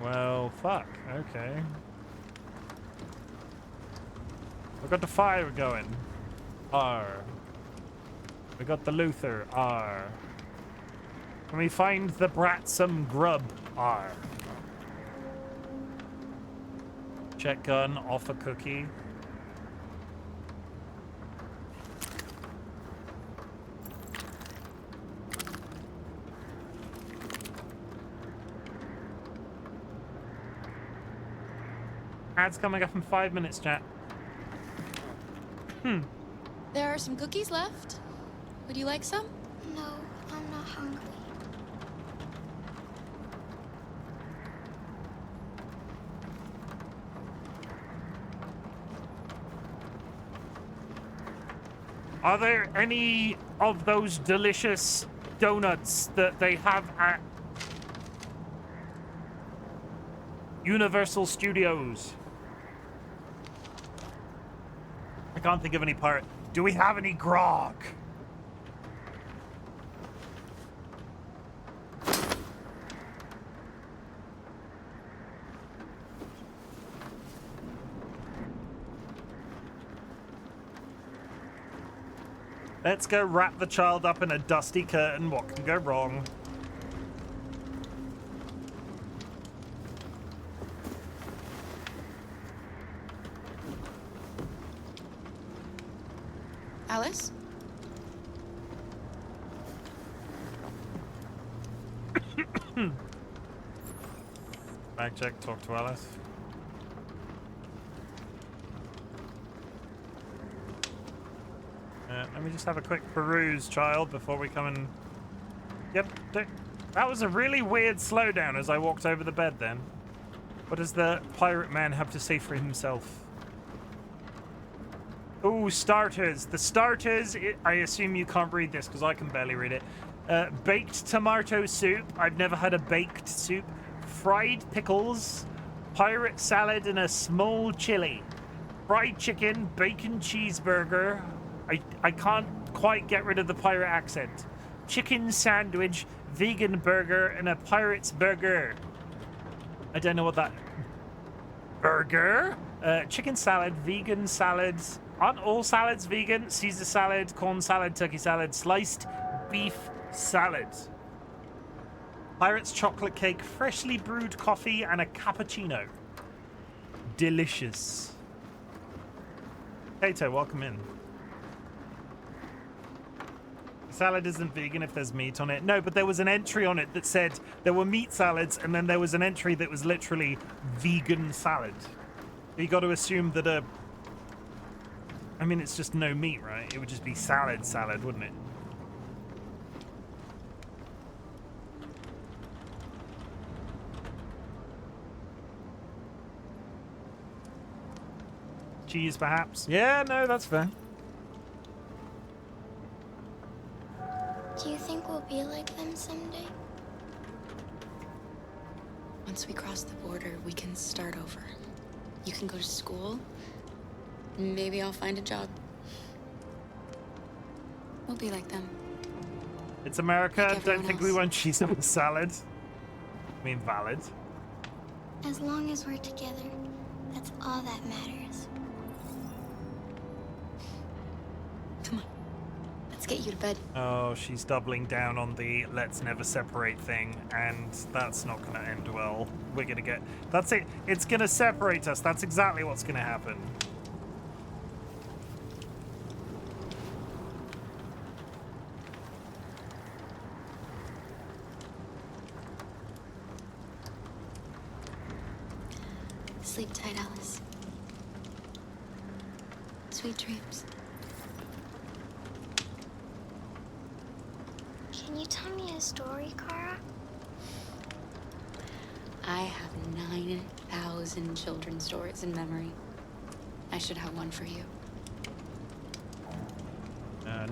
Well, fuck. Okay. We've got the fire going. Arr. We got the Luther. Arr. Can we find the brat some grub? Arr. Check gun, off a cookie. Ads coming up in 5 minutes, chat. There are some cookies left. Would you like some? No, I'm not hungry. Are there any of those delicious donuts that they have at Universal Studios? I can't think of any pirate. Do we have any grog? Let's go wrap the child up in a dusty curtain. What can go wrong? Alice? Bag check, talk to Alice. Let me just have a quick peruse, child, before we come and... Yep, that was a really weird slowdown as I walked over the bed then. What does the pirate man have to say for himself? Ooh, starters. The starters, I assume you can't read this because I can barely read it. Baked tomato soup. I've never had a baked soup. Fried pickles. Pirate salad and a small chili. Fried chicken, bacon cheeseburger. I can't quite get rid of the pirate accent. Chicken sandwich, vegan burger, and a pirate's burger. I don't know what that... Burger? Chicken salad, vegan salads. Aren't all salads vegan? Caesar salad, corn salad, turkey salad, sliced beef salad. Pirate's chocolate cake, freshly brewed coffee, and a cappuccino. Delicious. Kato, welcome in. Salad isn't vegan if there's meat on it. No, but there was an entry on it that said there were meat salads, and then there was an entry that was literally vegan salad. You got to assume that I mean, it's just no meat, right? It would just be salad, wouldn't it? Cheese, perhaps? Yeah, no, that's fair. Do you think we'll be like them someday? Once we cross the border, we can start over. You can go to school. Maybe I'll find a job. We'll be like them. It's America. Like Don't think we else. won't cheese up a salad. I mean, valid. As long as we're together, that's all that matters. Come on. Let's get you to bed. Oh, she's doubling down on the let's never separate thing, and that's not going to end well. We're going to get... That's it. It's going to separate us. That's exactly what's going to happen. Sleep tight, Alice. Sweet dreams. Can you tell me a story, Kara? I have 9,000 children's stories in memory. I should have one for you.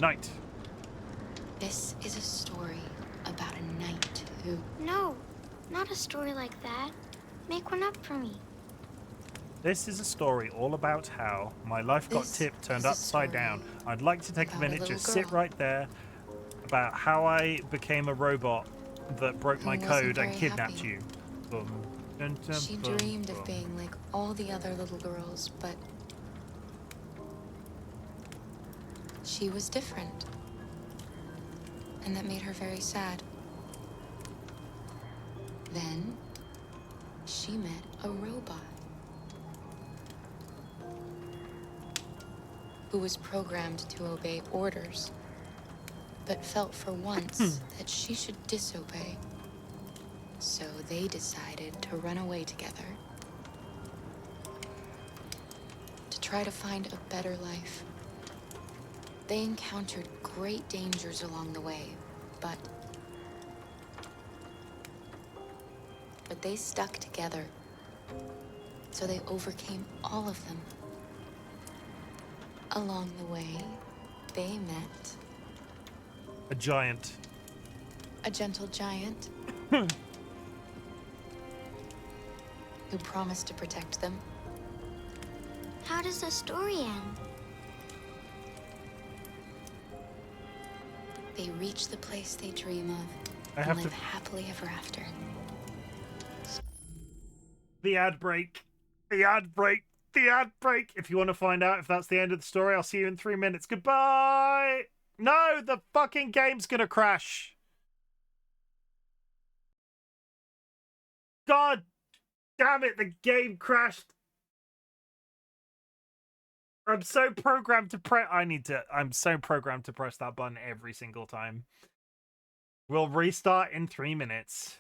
Knight. This is a story about a knight who... No, not a story like that. Make one up for me. This is a story all about how my life got tipped, turned upside down. I'd like to take a minute, just sit right there, about how I became a robot that broke my code and kidnapped you. She dreamed of being like all the other little girls, but she was different. And that made her very sad. Then she met a robot who was programmed to obey orders, but felt for once that she should disobey. So they decided to run away together to try to find a better life. They encountered great dangers along the way, but they stuck together. So they overcame all of them. Along the way, they met a giant. A gentle giant who promised to protect them. How does the story end? They reach the place they dream of and live happily ever after. The ad break. The ad break. The ad break. If you want to find out if that's the end of the story, I'll see you in 3 minutes. Goodbye. No, the fucking game's gonna crash. God damn it, the game crashed. I'm so programmed to press. I'm so programmed to press that button every single time. We'll restart in 3 minutes.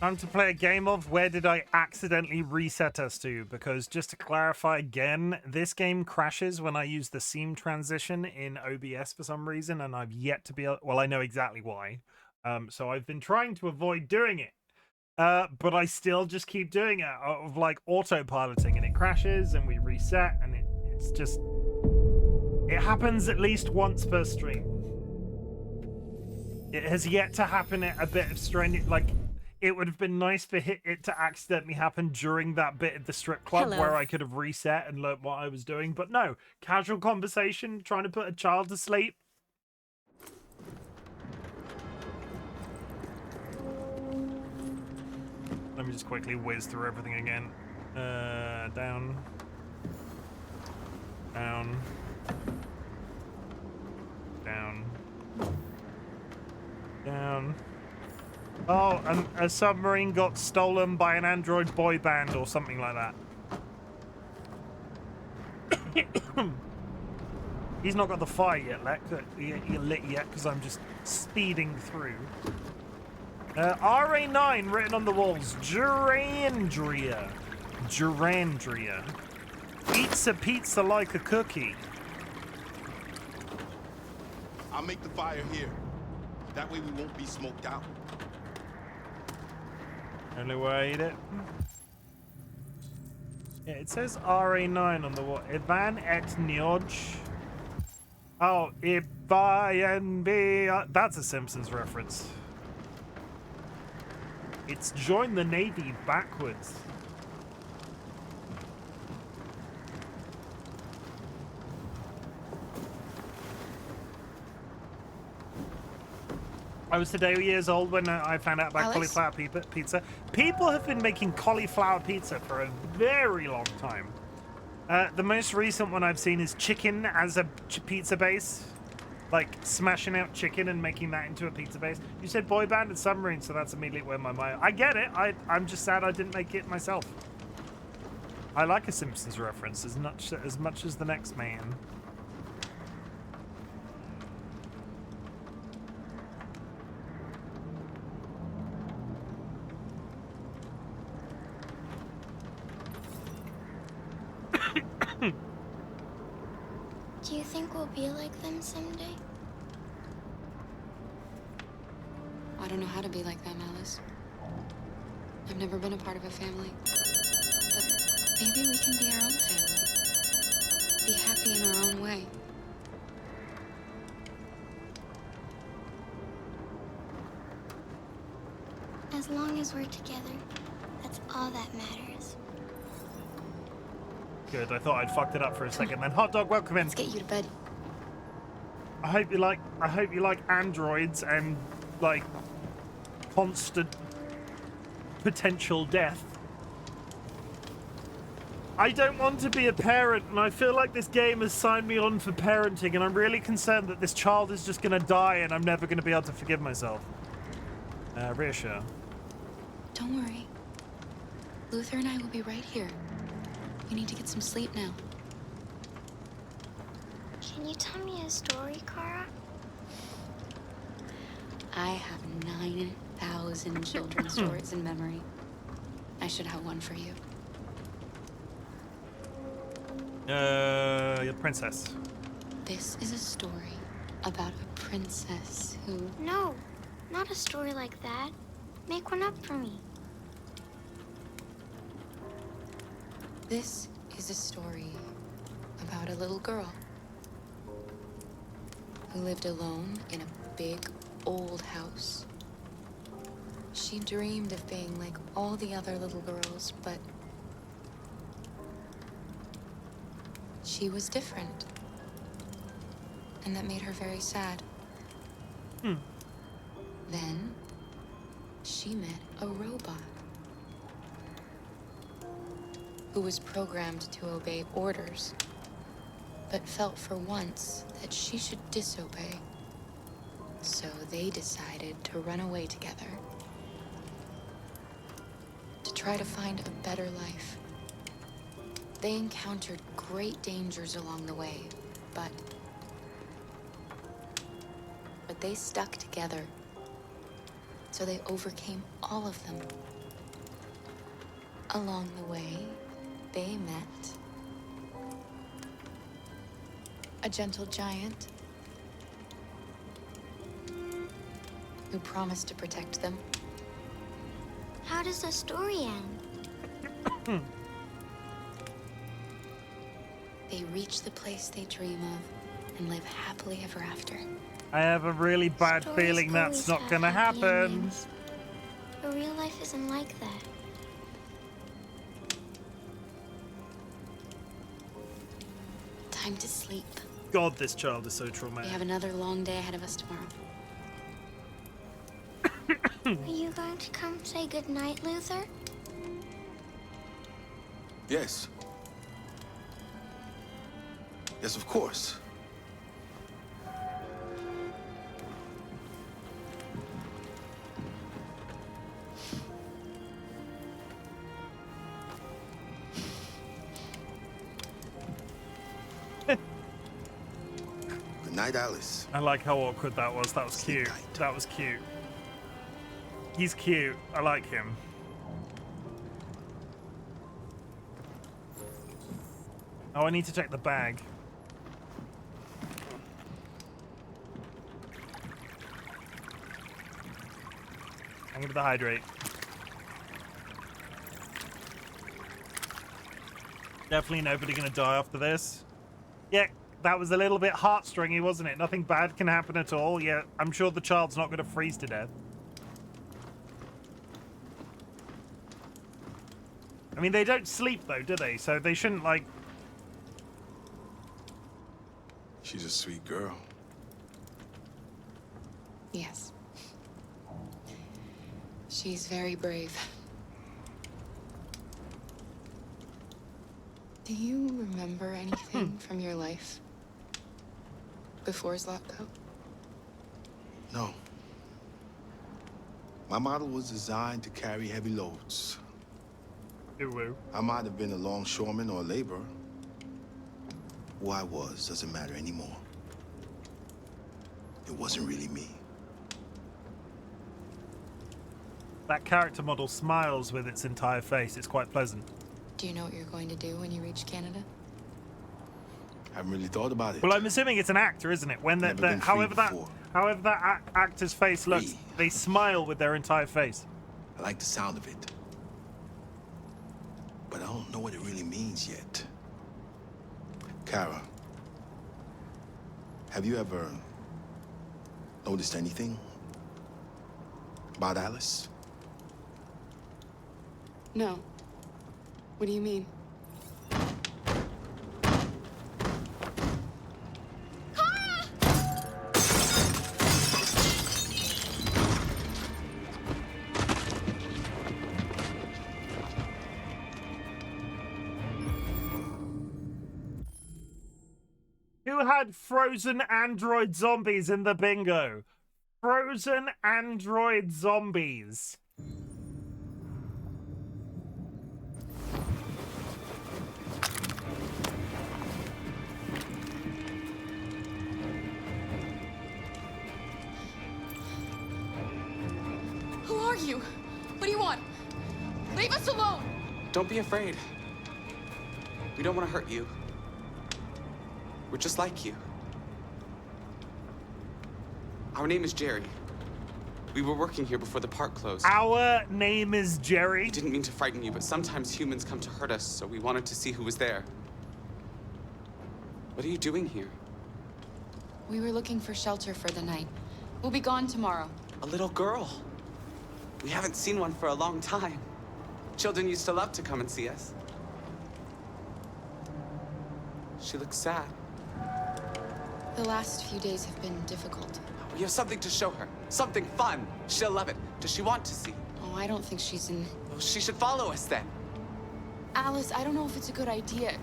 Time to play a game of where did I accidentally reset us to? Because just to clarify again, this game crashes when I use the seam transition in OBS for some reason, and I've yet to be able... Well, I know exactly why. So I've been trying to avoid doing it. But I still just keep doing it out of like autopiloting, and it crashes and we reset, and it's just... It happens at least once per stream. It has yet to happen at a bit of strain, like... It would have been nice for it to accidentally happen during that bit of the strip club where I could have reset and learnt what I was doing. But no, casual conversation, trying to put a child to sleep. Let me just quickly whiz through everything again. Down. Down. Down. Down. Oh, and a submarine got stolen by an android boy band or something like that. He's not got the fire yet, lit yet, because I'm just speeding through. RA9 written on the walls. Durandria. Durandria. Eats a pizza like a cookie. I'll make the fire here. That way we won't be smoked out. Only way I eat it. Yeah, it says RA9 on the wall. Ivan et Nioj. Oh, Ivan B. That's a Simpsons reference. It's join the Navy backwards. I was today years old when I found out about Alex? cauliflower pizza. People have been making cauliflower pizza for a very long time. The most recent one I've seen is chicken as a pizza base. Like smashing out chicken and making that into a pizza base. You said boy band and submarine, so that's immediately where my mind. I get it. I'm just sad I didn't make it myself. I like a Simpsons reference as much as the next man. Do you think we'll be like them someday? I don't know how to be like them, Alice. I've never been a part of a family. But maybe we can be our own family. Be happy in our own way. As long as we're together, that's all that matters. Good. I thought I'd fucked it up for a second. Then hot dog, welcome in. Let's get you to bed. I hope you like androids and like constant potential death. I don't want to be a parent, and I feel like this game has signed me on for parenting, and I'm really concerned that this child is just going to die and I'm never going to be able to forgive myself. Reassure. Don't worry. Luther and I will be right here. You need to get some sleep now. Can you tell me a story, Kara? I have 9,000 children's stories in memory. I should have one for you. Your princess. This is a story about a princess who... No, not a story like that. Make one up for me. This is a story about a little girl who lived alone in a big, old house. She dreamed of being like all the other little girls, but she was different. And that made her very sad. Then she met a robot who was programmed to obey orders, but felt for once that she should disobey. So they decided to run away together to try to find a better life. They encountered great dangers along the way, but they stuck together. So they overcame all of them. Along the way, they met a gentle giant who promised to protect them. How does the story end? They reach the place they dream of and live happily ever after. I have a really bad Stories feeling that's always not have gonna happy happen. endings. But real life isn't like that. Time to sleep. God, this child is so We traumatic. have another long day ahead of us tomorrow. Are you going to come say goodnight, Luther? Yes. Yes, of course. Good night, Alice. I like how awkward that was. That was cute. That was cute. He's cute. I like him. Oh, I need to check the bag. I'm gonna hydrate. Definitely nobody gonna die after this. Yeah, that was a little bit heartstringy, wasn't it? Nothing bad can happen at all. Yeah, I'm sure the child's not gonna freeze to death. I mean, they don't sleep though, do they? So they shouldn't, like... She's a sweet girl. Yes. She's very brave. Do you remember anything from your life before Zlatko? No. My model was designed to carry heavy loads. Ooh. I might have been a longshoreman or a laborer. Who I was doesn't matter anymore. It wasn't really me. That character model smiles with its entire face. It's quite pleasant. Do you know what you're going to do when you reach Canada? Haven't really thought about it. Well, I'm assuming it's an actor, isn't it? When however that actor's face looks, they smile with their entire face. I like the sound of it. But I don't know what it really means yet. Kara, have you ever noticed anything about Alice? No. What do you mean? Who had frozen android zombies in the bingo? Frozen android zombies. Who are you? What do you want? Leave us alone! Don't be afraid. We don't want to hurt you. We're just like you. Our name is Jerry. We were working here before the park closed. Our name is Jerry? We didn't mean to frighten you, but sometimes humans come to hurt us, so we wanted to see who was there. What are you doing here? We were looking for shelter for the night. We'll be gone tomorrow. A little girl. We haven't seen one for a long time. Children used to love to come and see us. She looks sad. The last few days have been difficult. We have something to show her. Something fun. She'll love it. Does she want to see? Oh, I don't think she's in... Well, she should follow us then. Alice, I don't know if it's a good idea.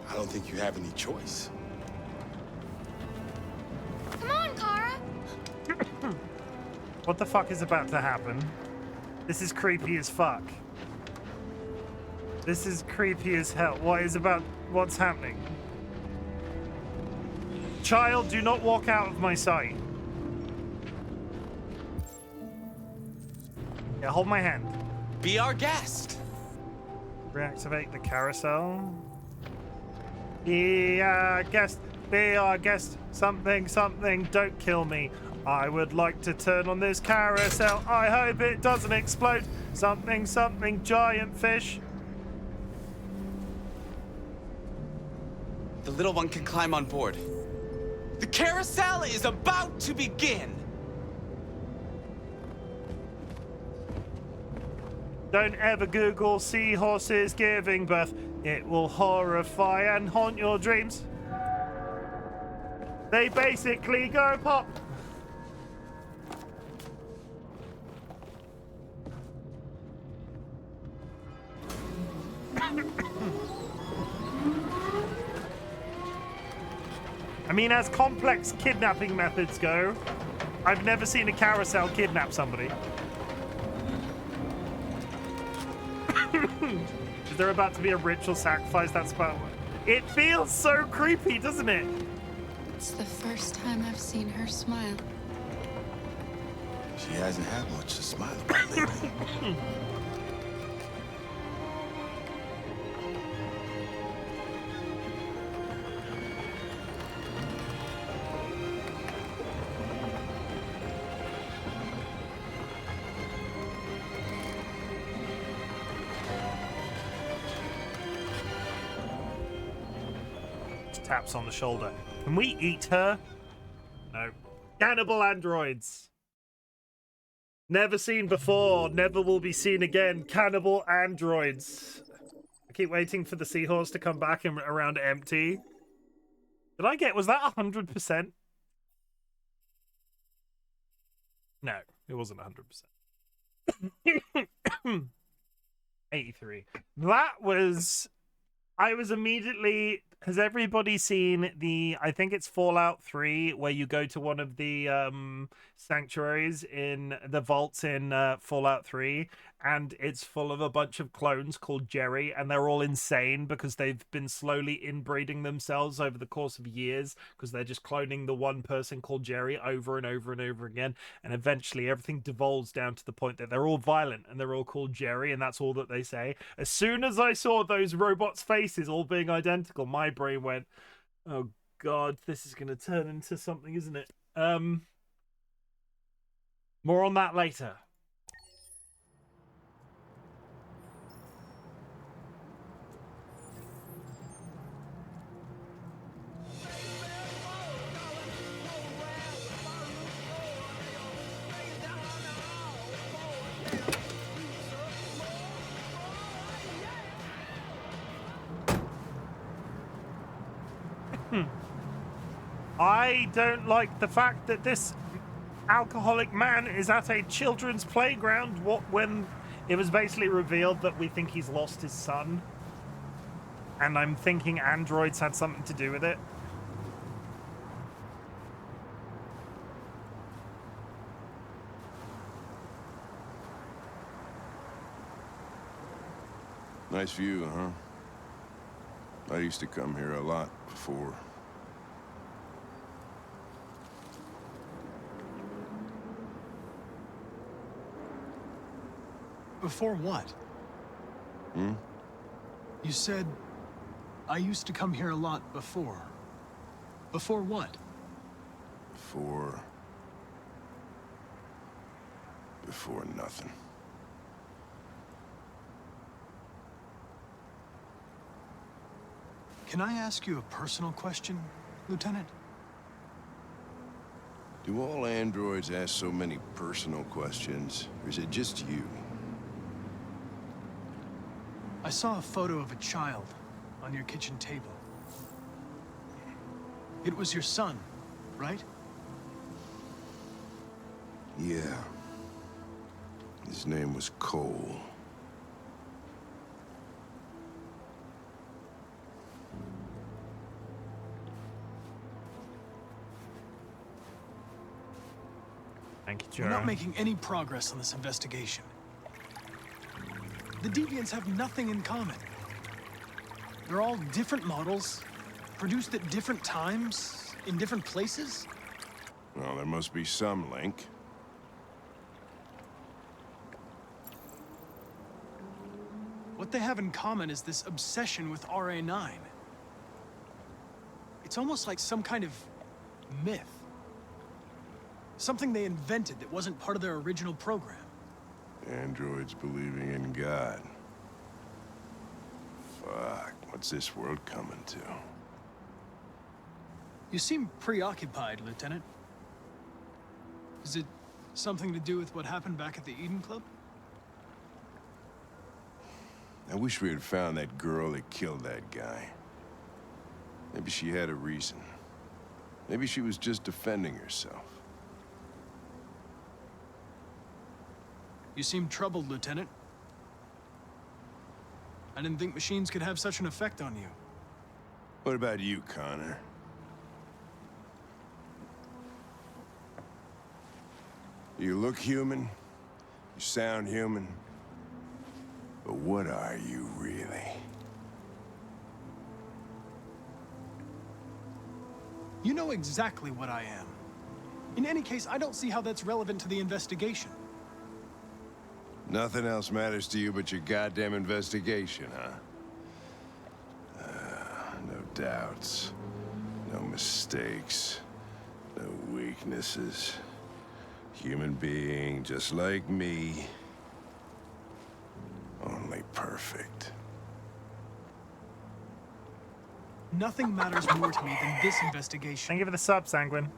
I don't think you have any choice. Come on, Kara! What the fuck is about to happen? This is creepy as fuck. This is creepy as hell. What's happening? Child, do not walk out of my sight. Yeah, hold my hand. Be our guest. Reactivate the carousel. Be our guest. Be our guest. Something, something. Don't kill me. I would like to turn on this carousel. I hope it doesn't explode. Something, something. Giant fish. The little one can climb on board. The carousel is about to begin. Don't ever Google seahorses giving birth. It will horrify and haunt your dreams. They basically go pop. I mean, as complex kidnapping methods go, I've never seen a carousel kidnap somebody. Is there about to be a ritual sacrifice? That's about... It feels so creepy, doesn't it? It's the first time I've seen her smile. She hasn't had much to smile about lately. taps on the shoulder. Can we eat her? No. Cannibal androids. Never seen before, never will be seen again. Cannibal androids. I keep waiting for the seahorse to come back and around empty. Did I get, was that 100%? No, it wasn't 100%. 83. That was, I was immediately, has everybody seen the, I think it's Fallout 3, where you go to one of the sanctuaries in the vaults in Fallout 3, and it's full of a bunch of clones called Jerry, and they're all insane because they've been slowly inbreeding themselves over the course of years because they're just cloning the one person called Jerry over and over and over again, and eventually everything devolves down to the point that they're all violent and they're all called Jerry, and that's all that they say. As soon as I saw those robots' faces all being identical, my brain went, oh god, this is going to turn into something, isn't it? More on that later. I don't like the fact that this alcoholic man is at a children's playground when it was basically revealed that we think he's lost his son. And I'm thinking androids had something to do with it. Nice view, huh? I used to come here a lot before. Before what? Hmm? You said, I used to come here a lot before. Before what? Before nothing. Can I ask you a personal question, Lieutenant? Do all androids ask so many personal questions, or is it just you? I saw a photo of a child on your kitchen table. It was your son, right? Yeah. His name was Cole. Thank you, Joe. We're not making any progress on this investigation. The deviants have nothing in common. They're all different models, produced at different times, in different places. Well, there must be some link. What they have in common is this obsession with RA9. It's almost like some kind of myth. Something they invented that wasn't part of their original program. Androids believing in God. Fuck, what's this world coming to? You seem preoccupied, Lieutenant. Is it something to do with what happened back at the Eden Club? I wish we had found that girl that killed that guy. Maybe she had a reason. Maybe she was just defending herself. You seem troubled, Lieutenant. I didn't think machines could have such an effect on you. What about you, Connor? You look human, you sound human, but what are you really? You know exactly what I am. In any case, I don't see how that's relevant to the investigation. Nothing else matters to you but your goddamn investigation, huh? No doubts, no mistakes, no weaknesses. Human being just like me. Only perfect. Nothing matters more to me than this investigation. Thank you for the sub, Sanguine.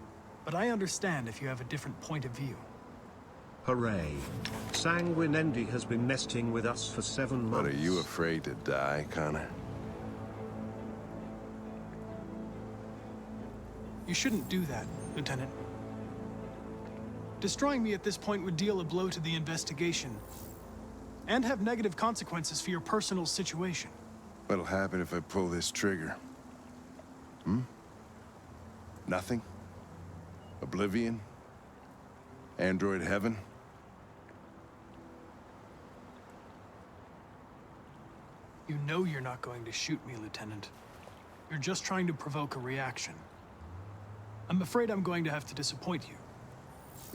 But I understand if you have a different point of view. Hooray. Sanguinendi has been nesting with us for 7 months. But are you afraid to die, Connor? You shouldn't do that, Lieutenant. Destroying me at this point would deal a blow to the investigation and have negative consequences for your personal situation. What'll happen if I pull this trigger? Hmm? Nothing? Oblivion? Android heaven? You know you're not going to shoot me, Lieutenant. You're just trying to provoke a reaction. I'm afraid I'm going to have to disappoint you.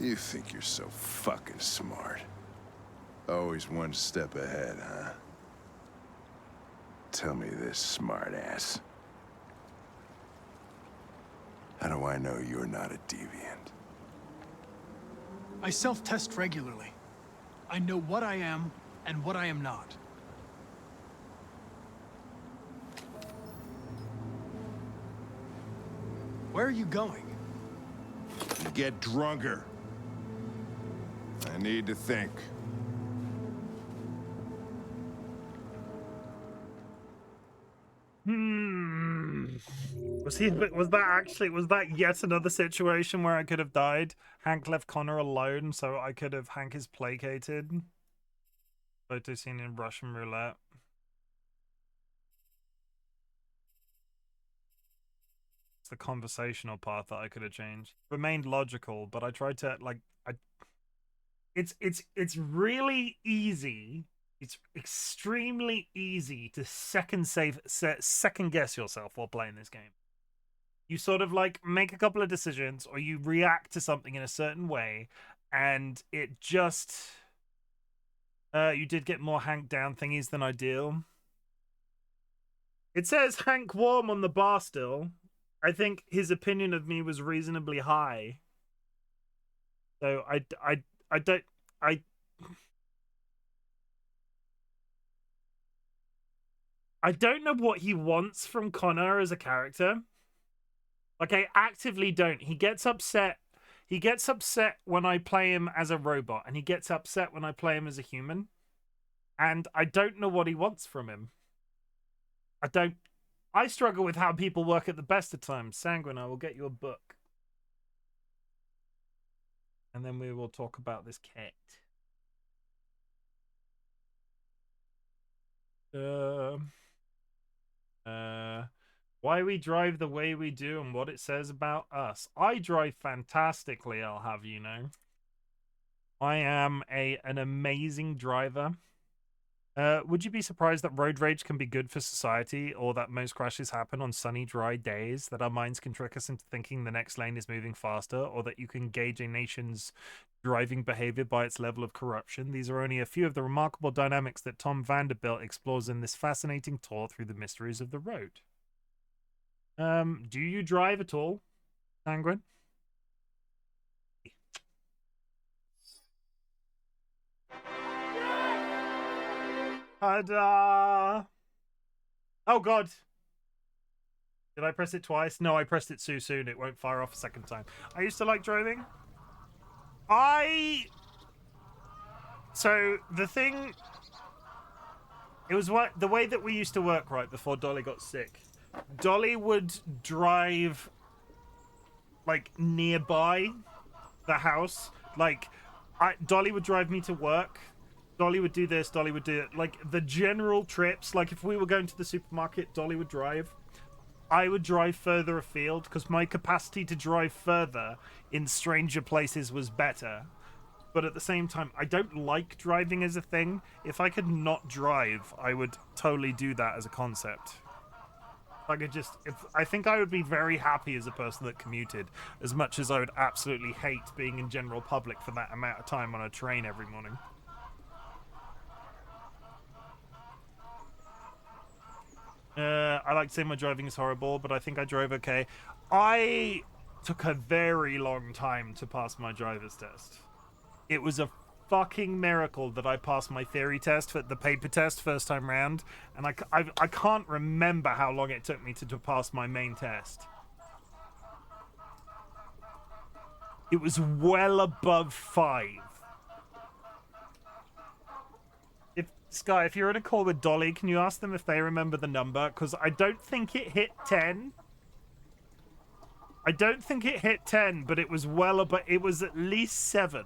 You think you're so fucking smart. Always one step ahead, huh? Tell me this, smartass. How do I know you're not a deviant? I self-test regularly. I know what I am and what I am not. Where are you going? Get drunker. I need to think. Was that yet another situation where I could have died? Hank left Connor alone, so I could have Hank is placated. Photo seen in Russian roulette. It's the conversational part that I could have changed. Remained logical, but I tried to it's really easy. It's extremely easy to second guess yourself while playing this game. You sort of like make a couple of decisions or you react to something in a certain way and it just you did get more Hank down thingies than ideal. It says Hank warm on the bar still. I think his opinion of me was reasonably high. So I don't know what he wants from Connor as a character. Like, I actively don't. He gets upset. He gets upset when I play him as a robot, and he gets upset when I play him as a human. And I don't know what he wants from him. I struggle with how people work at the best of times. Sanguine, I will get you a book. And then we will talk about this cat. Why we drive the way we do and what it says about us. I drive fantastically, I'll have you know. I am an amazing driver. Would you be surprised that road rage can be good for society, or that most crashes happen on sunny, dry days, that our minds can trick us into thinking the next lane is moving faster, or that you can gauge a nation's driving behavior by its level of corruption? These are only a few of the remarkable dynamics that Tom Vanderbilt explores in this fascinating tour through the mysteries of the road. Do you drive at all, Sanguine? Ta-da! Oh god! Did I press it twice? No, I pressed it too soon. It won't fire off a second time. I used to like driving. So, the thing... It was the way that we used to work, right, before Dolly got sick. Dolly would drive, like, nearby the house. Like, Dolly would drive me to work. Dolly would do this, Dolly would do it. Like, the general trips, like, if we were going to the supermarket, Dolly would drive. I would drive further afield, because my capacity to drive further in stranger places was better. But at the same time, I don't like driving as a thing. If I could not drive, I would totally do that as a concept. I think I would be very happy as a person that commuted, as much as I would absolutely hate being in general public for that amount of time on a train every morning. I like to say my driving is horrible, but I think I drove okay. I took a very long time to pass my driver's test. It was a fucking miracle that I passed my theory test for the paper test first time round, and I can't remember how long it took me to pass my main test. It was well above 5. Sky, if you're in a call with Dolly, can you ask them if they remember the number? Because I don't think it hit 10. I don't think it hit 10, but it was well above. It was at least 7.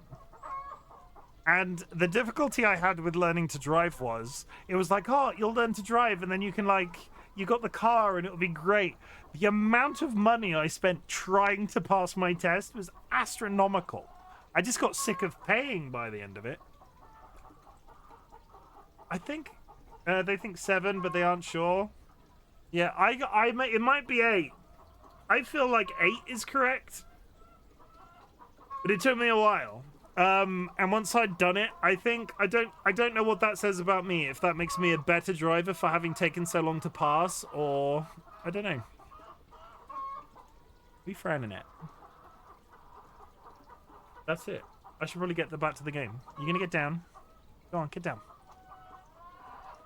And the difficulty I had with learning to drive was, it was like, oh, you'll learn to drive, and then you can, like, you got the car, and it'll be great. The amount of money I spent trying to pass my test was astronomical. I just got sick of paying by the end of it. I think they think 7, but they aren't sure. Yeah, it might be 8. I feel like 8 is correct, but it took me a while. And once I'd done it, I don't know what that says about me. If that makes me a better driver for having taken so long to pass, or I don't know. We frowning at. That's it. I should probably get back to the game. You gonna get down? Go on, get down.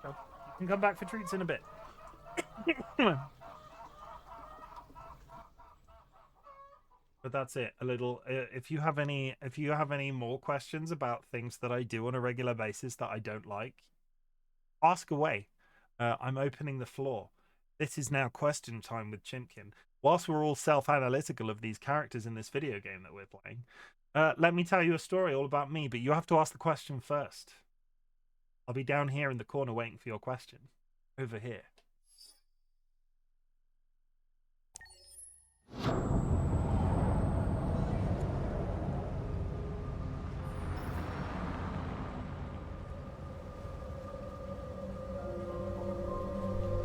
Go. You can come back for treats in a bit. But that's it. A little. If you have any more questions about things that I do on a regular basis that I don't like, ask away. I'm opening the floor. This is now question time with Chimken. Whilst we're all self-analytical of these characters in this video game that we're playing, let me tell you a story all about me. But you have to ask the question first. I'll be down here in the corner waiting for your question. Over here.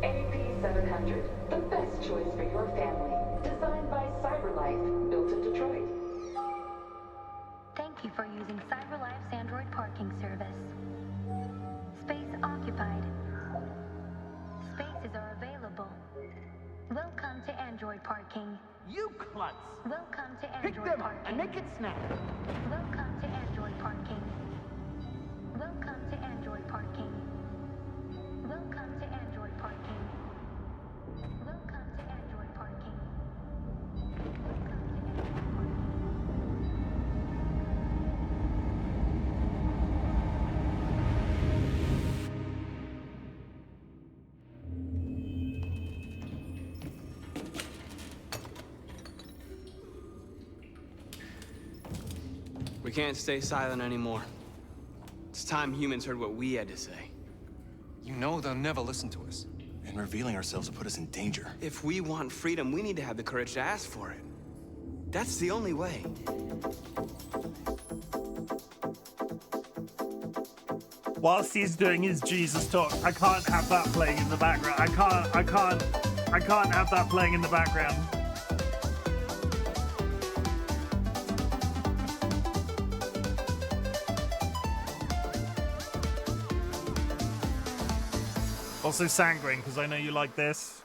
AP700, the best choice for your family. Designed by CyberLife, built in Detroit. Thank you for using CyberLife's Android parking service. Space occupied. Spaces are available. Welcome to Android parking. You klutz! Welcome to Pick Android them up parking. and make it snap. Welcome to Android parking. Welcome to Android parking. Welcome to Android parking. Welcome to Android parking. We can't stay silent anymore. It's time humans heard what we had to say. You know they'll never listen to us. And revealing ourselves will put us in danger. If we want freedom, we need to have the courage to ask for it. That's the only way. Whilst he's doing his Jesus talk, I can't have that playing in the background. I can't have that playing in the background. Also Sanguine, because I know you like this.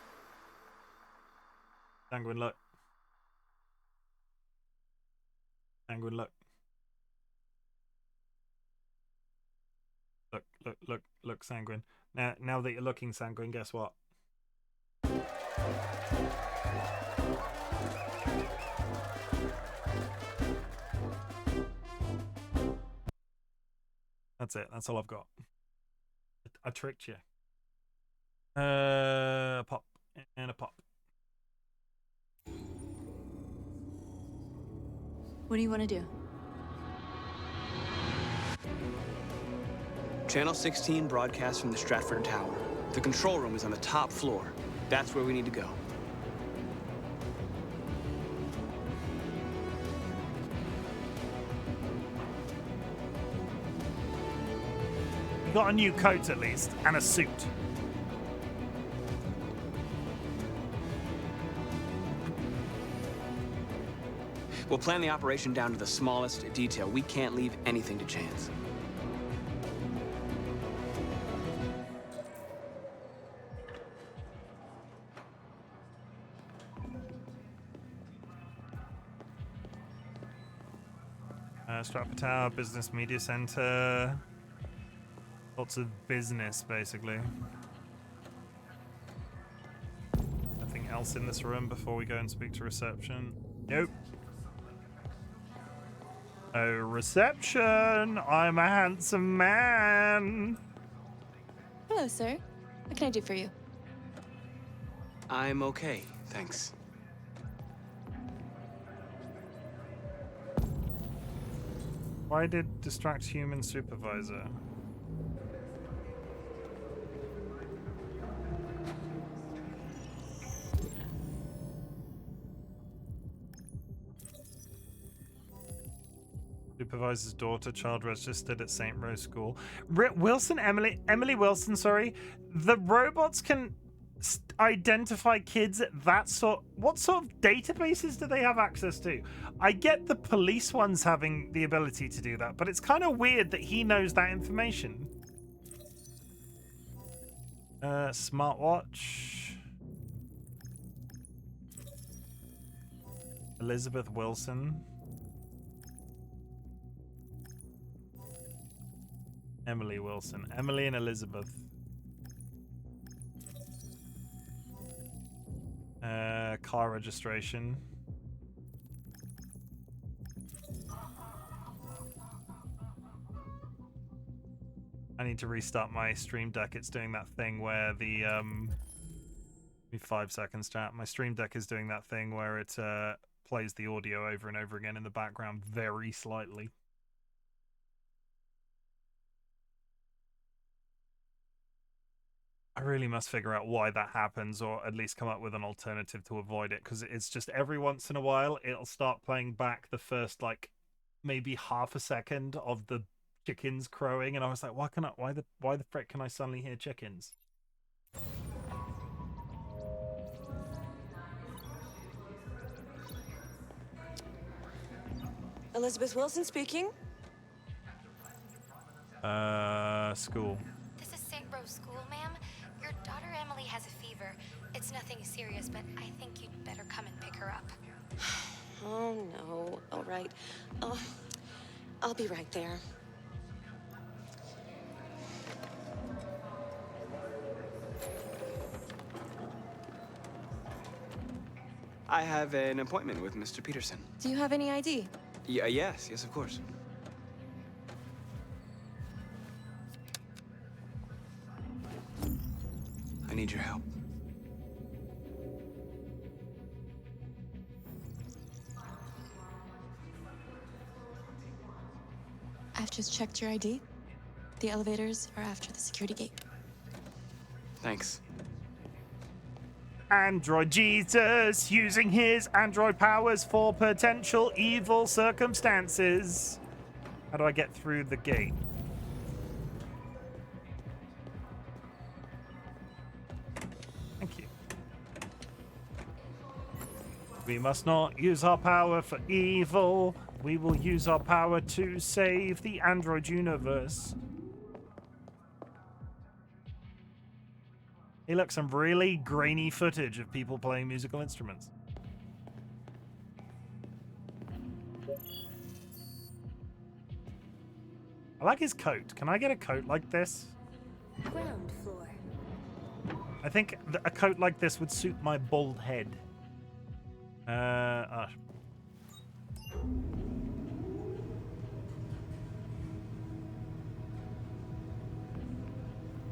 Sanguine, look. Sanguine, look. Look, Sanguine. Now that you're looking, Sanguine, guess what? That's it. That's all I've got. I tricked you. A pop and a pop. What do you want to do? Channel 16 broadcasts from the Stratford Tower. The control room is on the top floor. That's where we need to go. You got a new coat at least, and a suit. We'll plan the operation down to the smallest detail. We can't leave anything to chance. Stratford Tower, Business Media Center. Lots of business, basically. Nothing else in this room before we go and speak to reception? Nope. Oh, reception! I'm a handsome man! Hello, sir. What can I do for you? I'm okay, thanks. Why did distract human supervisor? Supervisor's daughter, child registered at St. Rose School. Emily Wilson, sorry. The robots can identify kids at that sort. What sort of databases do they have access to? I get the police ones having the ability to do that, but it's kind of weird that he knows that information. Smartwatch. Elizabeth Wilson. Emily Wilson. Emily and Elizabeth. Car registration. I need to restart my Stream Deck. It's doing that thing where the give me 5 seconds, chat. My Stream Deck is doing that thing where it plays the audio over and over again in the background very slightly. I really must figure out why that happens, or at least come up with an alternative to avoid it, because it's just every once in a while it'll start playing back the first like maybe half a second of the chickens crowing, and I was like, why the frick can I suddenly hear chickens? Elizabeth Wilson speaking. School. This is St. Rose School, ma'am. Your daughter Emily has a fever. It's nothing serious, but I think you'd better come and pick her up. Oh, no. All right. Oh, I'll be right there. I have an appointment with Mr. Peterson. Do you have any ID? Yes, of course. I need your help. I've just checked your ID. The elevators are after the security gate. Thanks. Android Jesus using his android powers for potential evil circumstances. How do I get through the gate? Thank you. We must not use our power for evil. We will use our power to save the android universe. Hey, look, some really grainy footage of people playing musical instruments. I like his coat. Can I get a coat like this? Ground floor. I think a coat like this would suit my bald head.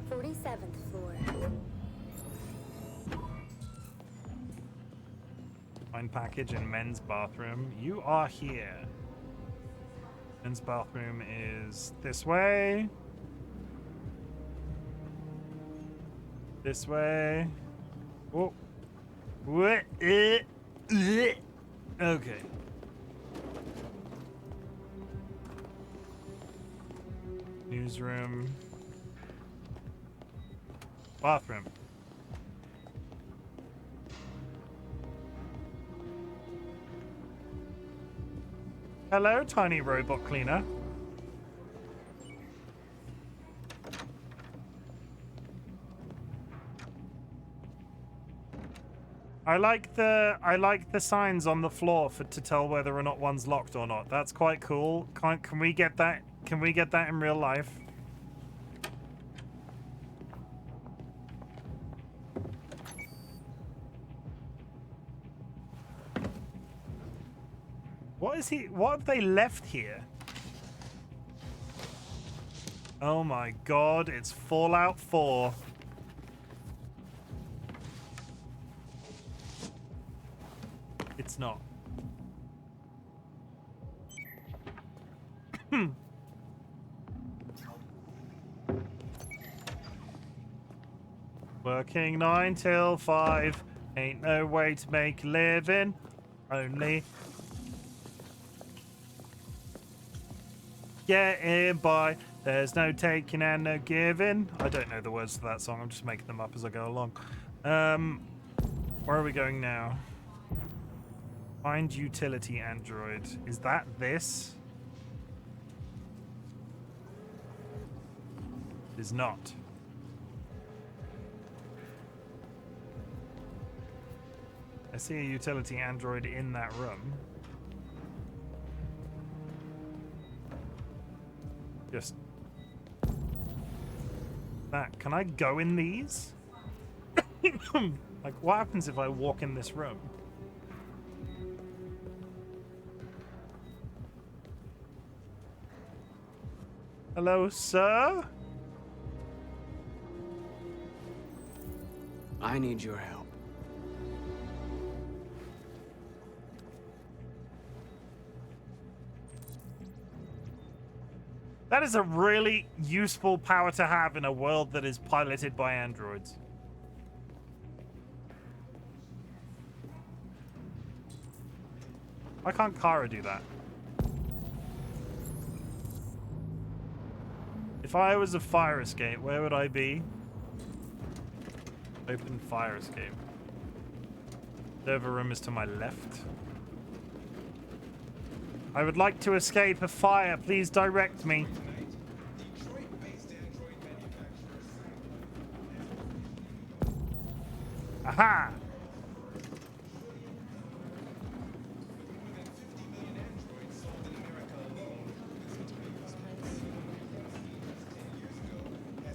47th floor. Find package in men's bathroom. You are here. Men's bathroom is this way. This way. Oh. What? Okay. Newsroom. Bathroom. Hello, tiny robot cleaner. I like the signs on the floor to tell whether or not one's locked or not. That's quite cool. Can we get that? Can we get that in real life? What have they left here? Oh my god, it's Fallout 4. It's not. Working 9 till 5. Ain't no way to make a living. Only getting by. There's no taking and no giving. I don't know the words to that song. I'm just making them up as I go along. Where are we going now? Find utility android. Is that this? It is not. I see a utility android in that room. Just that. Can I go in these? Like, what happens if I walk in this room? Hello, sir? I need your help. That is a really useful power to have in a world that is piloted by androids. Why can't Kara do that? If I was a fire escape, where would I be? Open fire escape. Server room is to my left. I would like to escape a fire. Please direct me. Aha!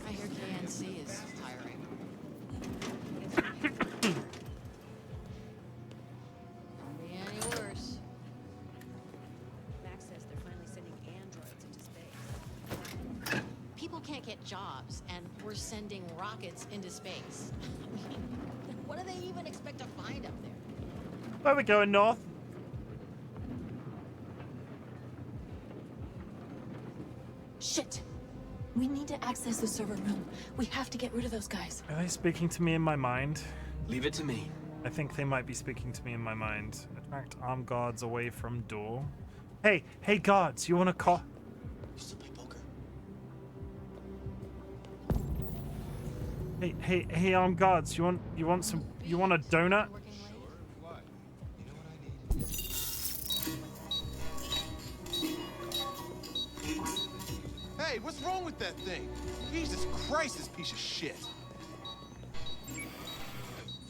I hear KNC is hiring. Can't be any worse. Max says they're finally sending androids into space. People can't get jobs, and we're sending rockets into space. I mean, what do they even expect to find up there? Where are we going, north? Shit! We need to access the server room. We have to get rid of those guys. Are they speaking to me in my mind? Leave it to me. I think they might be speaking to me in my mind. Attract armed guards away from door. Hey, guards, you want to call? Hey, armed guards, you want a donut? Hey, what's wrong with that thing? Jesus Christ, this piece of shit.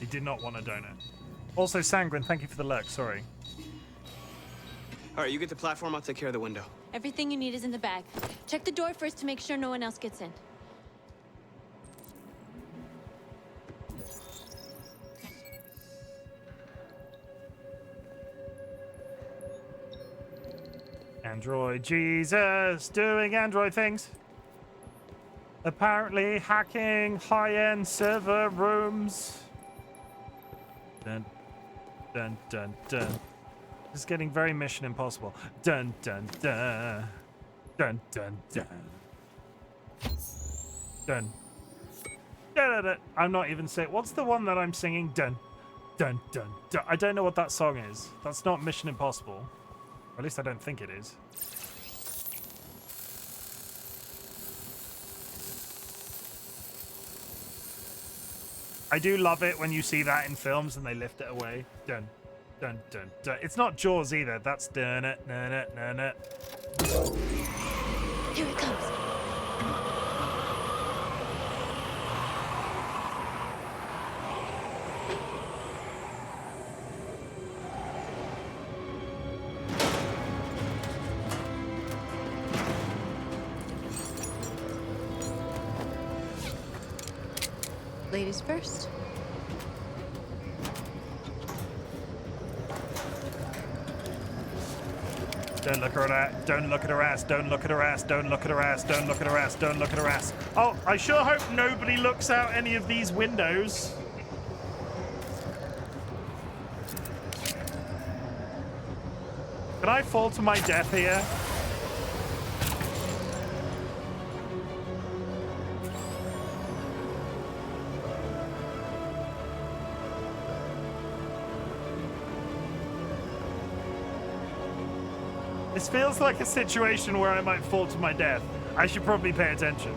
He did not want a donut. Also, Sanguine, thank you for the lurk. Sorry. All right, you get the platform. I'll take care of the window. Everything you need is in the bag. Check the door first to make sure no one else gets in. Android Jesus doing Android things. Apparently hacking high-end server rooms. Dun, dun, dun, dun. This is getting very Mission Impossible. Dun, dun, dun. Dun, dun, dun. Dun. Dun, dun, dun. I'm not even saying... What's the one that I'm singing? Dun, dun, dun, dun. I don't know what that song is. That's not Mission Impossible. Or at least I don't think it is. I do love it when you see that in films and they lift it away. Dun, dun, dun, dun. It's not Jaws either. That's dun it, dun it, dun it. Here it comes. Ladies first. Don't look at her ass. Don't look at her ass. Don't look at her ass. Don't look at her ass. Don't look at her ass. Don't look at her ass. Oh, I sure hope nobody looks out any of these windows. Can I fall to my death here? This feels like a situation where I might fall to my death. I should probably pay attention.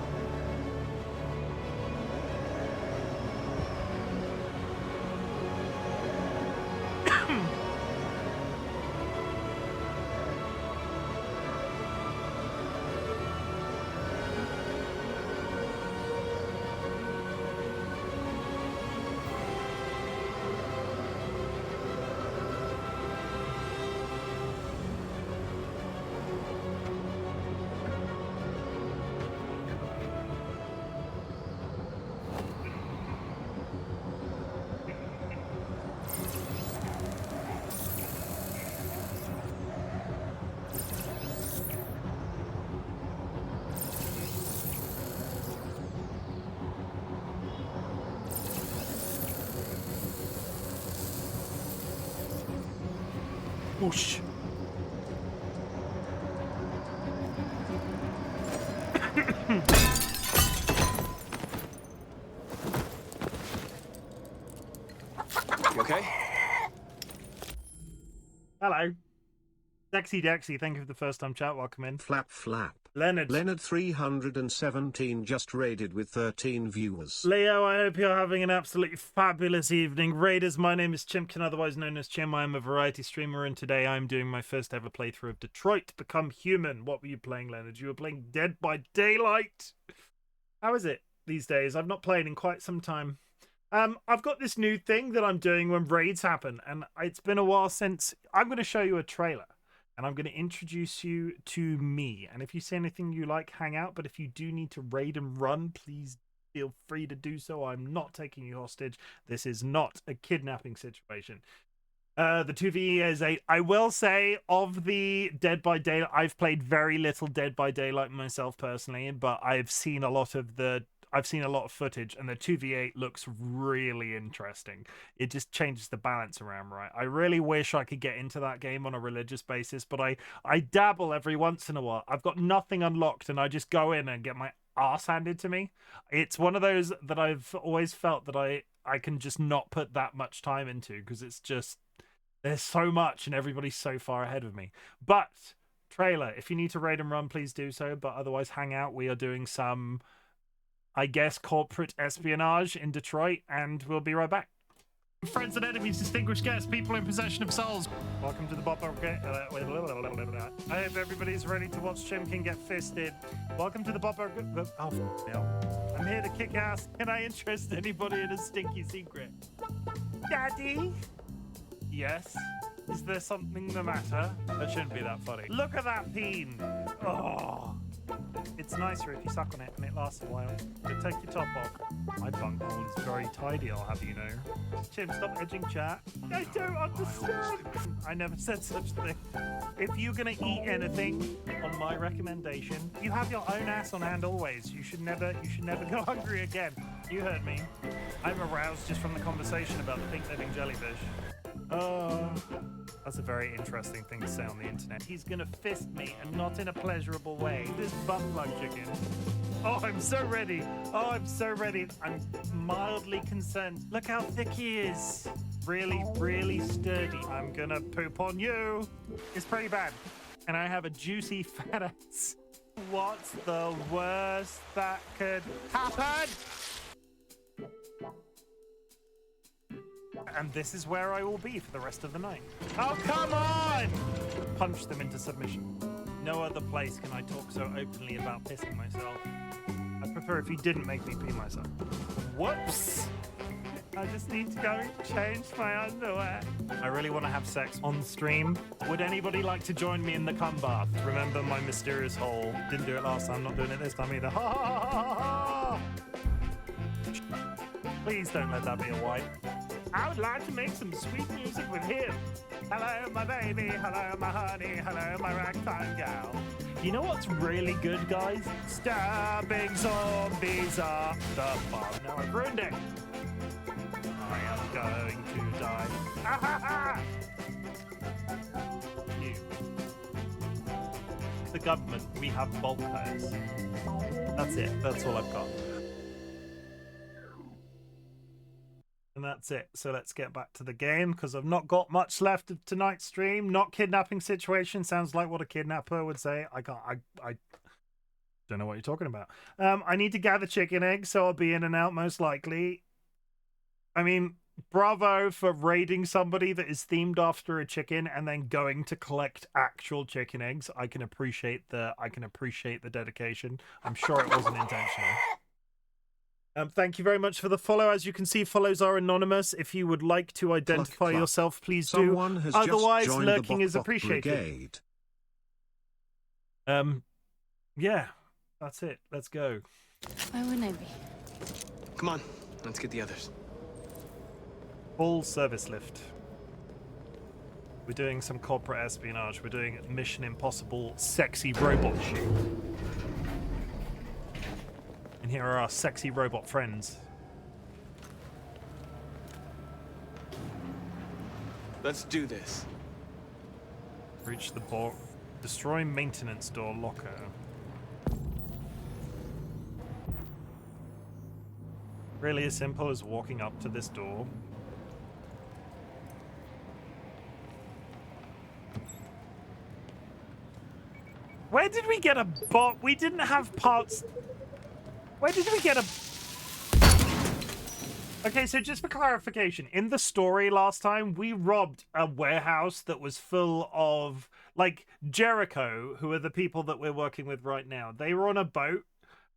Whoosh. You okay? Hello. Dexy Dexy, thank you for the first time chat. Welcome in. Flap flap. Leonard. Leonard 317 just raided with 13 viewers. Leo, I hope you're having an absolutely fabulous evening. Raiders, my name is Chimken, otherwise known as Chim. I am a variety streamer, and today I'm doing my first ever playthrough of Detroit Become Human. What were you playing, Leonard? You were playing Dead by Daylight. How is it these days? I've not played in quite some time. I've got this new thing that I'm doing when raids happen, and it's been a while since. I'm going to show you a trailer. And I'm going to introduce you to me. And if you see anything you like, hang out. But if you do need to raid and run, please feel free to do so. I'm not taking you hostage. This is not a kidnapping situation. The 2v is I will say, of the Dead by Daylight, I've played very little Dead by Daylight myself personally, but I've seen a lot of footage, and the 2v8 looks really interesting. It just changes the balance around, right? I really wish I could get into that game on a religious basis, but I dabble every once in a while. I've got nothing unlocked, and I just go in and get my ass handed to me. It's one of those that I've always felt that I can just not put that much time into, because it's just, there's so much, and everybody's so far ahead of me. But, trailer, if you need to raid and run, please do so, but otherwise hang out. We are doing some, I guess, corporate espionage in Detroit, and we'll be right back. Friends and enemies, distinguished guests, people in possession of souls. Welcome to the Bob. I hope everybody's ready to watch Chimken get fisted. Welcome to the Bob. Oh, no. I'm here to kick ass. Can I interest anybody in a stinky secret? Daddy? Yes? Is there something the matter? That shouldn't be that funny. Look at that peen. Oh. It's nicer if you suck on it and it lasts a while. But take your top off. My bunghole is very tidy, I'll have you know. Chim, stop edging chat. I don't understand. I never said such a thing. If you're gonna eat anything, on my recommendation, you have your own ass on hand always. You should never go hungry again. You heard me. I'm aroused just from the conversation about the pink living jellyfish. Oh, that's a very interesting thing to say on the internet. He's gonna fist me, and not in a pleasurable way. This butt plug chicken. Oh, I'm so ready. Oh, I'm so ready. I'm mildly concerned. Look how thick he is. Really, really sturdy. I'm gonna poop on you. It's pretty bad. And I have a juicy fat ass. What's the worst that could happen? And this is where I will be for the rest of the night. Oh, come on! Punch them into submission. No other place can I talk so openly about pissing myself. I'd prefer if you didn't make me pee myself. Whoops! I just need to go change my underwear. I really want to have sex on stream. Would anybody like to join me in the cum bath? Remember my mysterious hole. Didn't do it last time, not doing it this time either. Ha ha ha ha ha! Please don't let that be a white. I would like to make some sweet music with him. Hello, my baby. Hello, my honey. Hello, my ragtime gal. You know what's really good, guys? Stabbing zombies up the bum. Now I've ruined it. I am going to die. Ah, ha, ha. You. The government, we have bulk hires. That's it. That's all I've got. And that's it. So let's get back to the game because I've not got much left of tonight's stream. Not kidnapping situation sounds like what a kidnapper would say. I don't know what you're talking about. I need to gather chicken eggs, so I'll be in and out most likely. I mean, bravo for raiding somebody that is themed after a chicken and then going to collect actual chicken eggs. I can appreciate the dedication. I'm sure it wasn't intentional. Thank you very much for the follow. As you can see, follows are anonymous. If you would like to identify yourself, please do. Someone has Otherwise, just joined lurking the is appreciated. Brigade. Yeah, that's it. Let's go. Why wouldn't I be? Come on, let's get the others. Full service lift. We're doing some corporate espionage. We're doing Mission Impossible sexy robot shoot. And here are our sexy robot friends. Let's do this. Reach the board. Destroy maintenance door locker. Really as simple as walking up to this door. Where did we get a bot? We didn't have parts. Where did we get a... Okay, so just for clarification, in the story last time, we robbed a warehouse that was full of, like, Jericho, who are the people that we're working with right now. They were on a boat,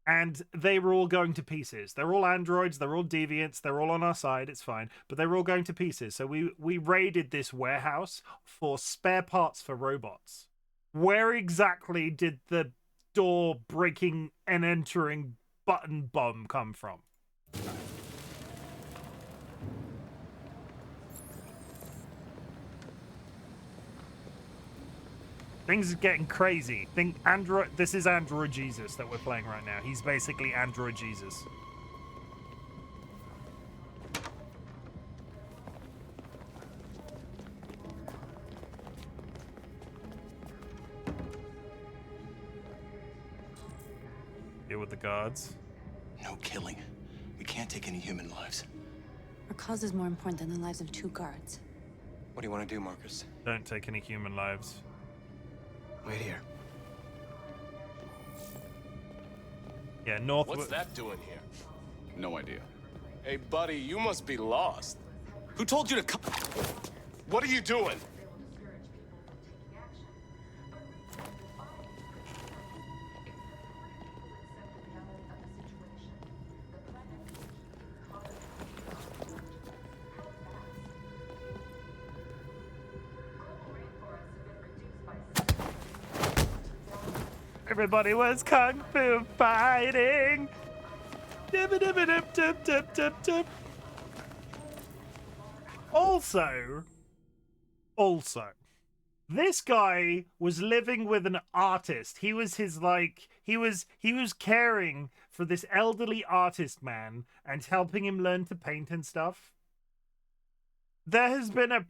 and they were all going to pieces. They're all androids, they're all deviants, they're all on our side, it's fine. But they were all going to pieces. So we raided this warehouse for spare parts for robots. Where exactly did the door breaking and entering button bomb come from? Things are getting crazy. This is Android Jesus that we're playing right now. He's basically Android Jesus. Deal with the guards. No killing. We can't take any human lives. Our cause is more important than the lives of 2 guards. What do you want to do, Marcus? Don't take any human lives. Wait here. Yeah, North. What's that doing here? No idea. Hey, buddy, you must be lost. Who told you to come? What are you doing? Everybody was kung fu fighting. Also, this guy was living with an artist. He was he was caring for this elderly artist man and helping him learn to paint and stuff. There has been a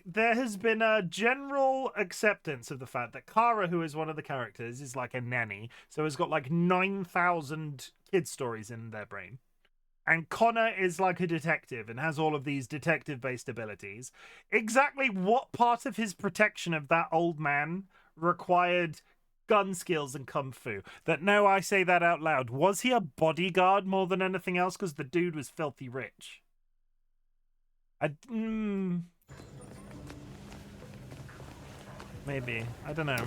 there has been a general acceptance of the fact that Kara, who is one of the characters, is like a nanny, so has got like 9,000 kid stories in their brain. And Connor is like a detective and has all of these detective-based abilities. Exactly what part of his protection of that old man required gun skills and kung fu? That now I say that out loud. Was he a bodyguard more than anything else? Because the dude was filthy rich. Maybe. I don't know.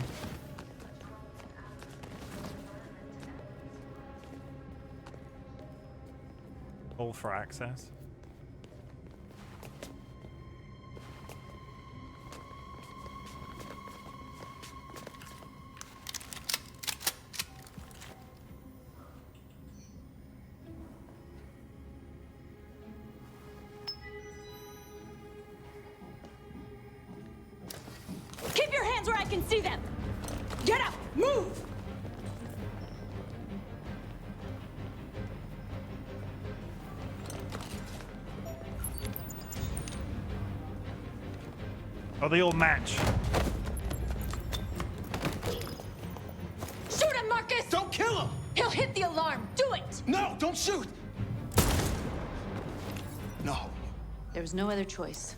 All for access. where I can see them. Get up! Move! Oh, they all match. Shoot him, Marcus! Don't kill him! He'll hit the alarm. Do it! No, don't shoot! No. There was no other choice.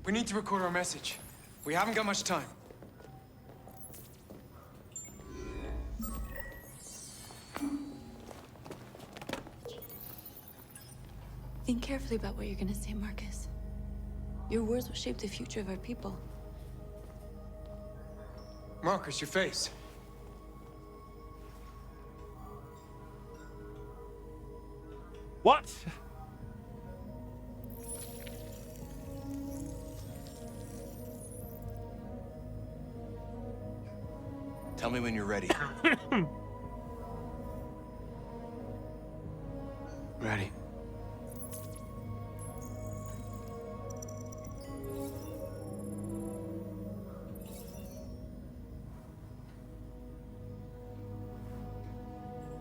We need to record our message. We haven't got much time. Think carefully about what you're gonna say, Marcus. Your words will shape the future of our people. Marcus, your face. What? Tell me when you're ready. Ready.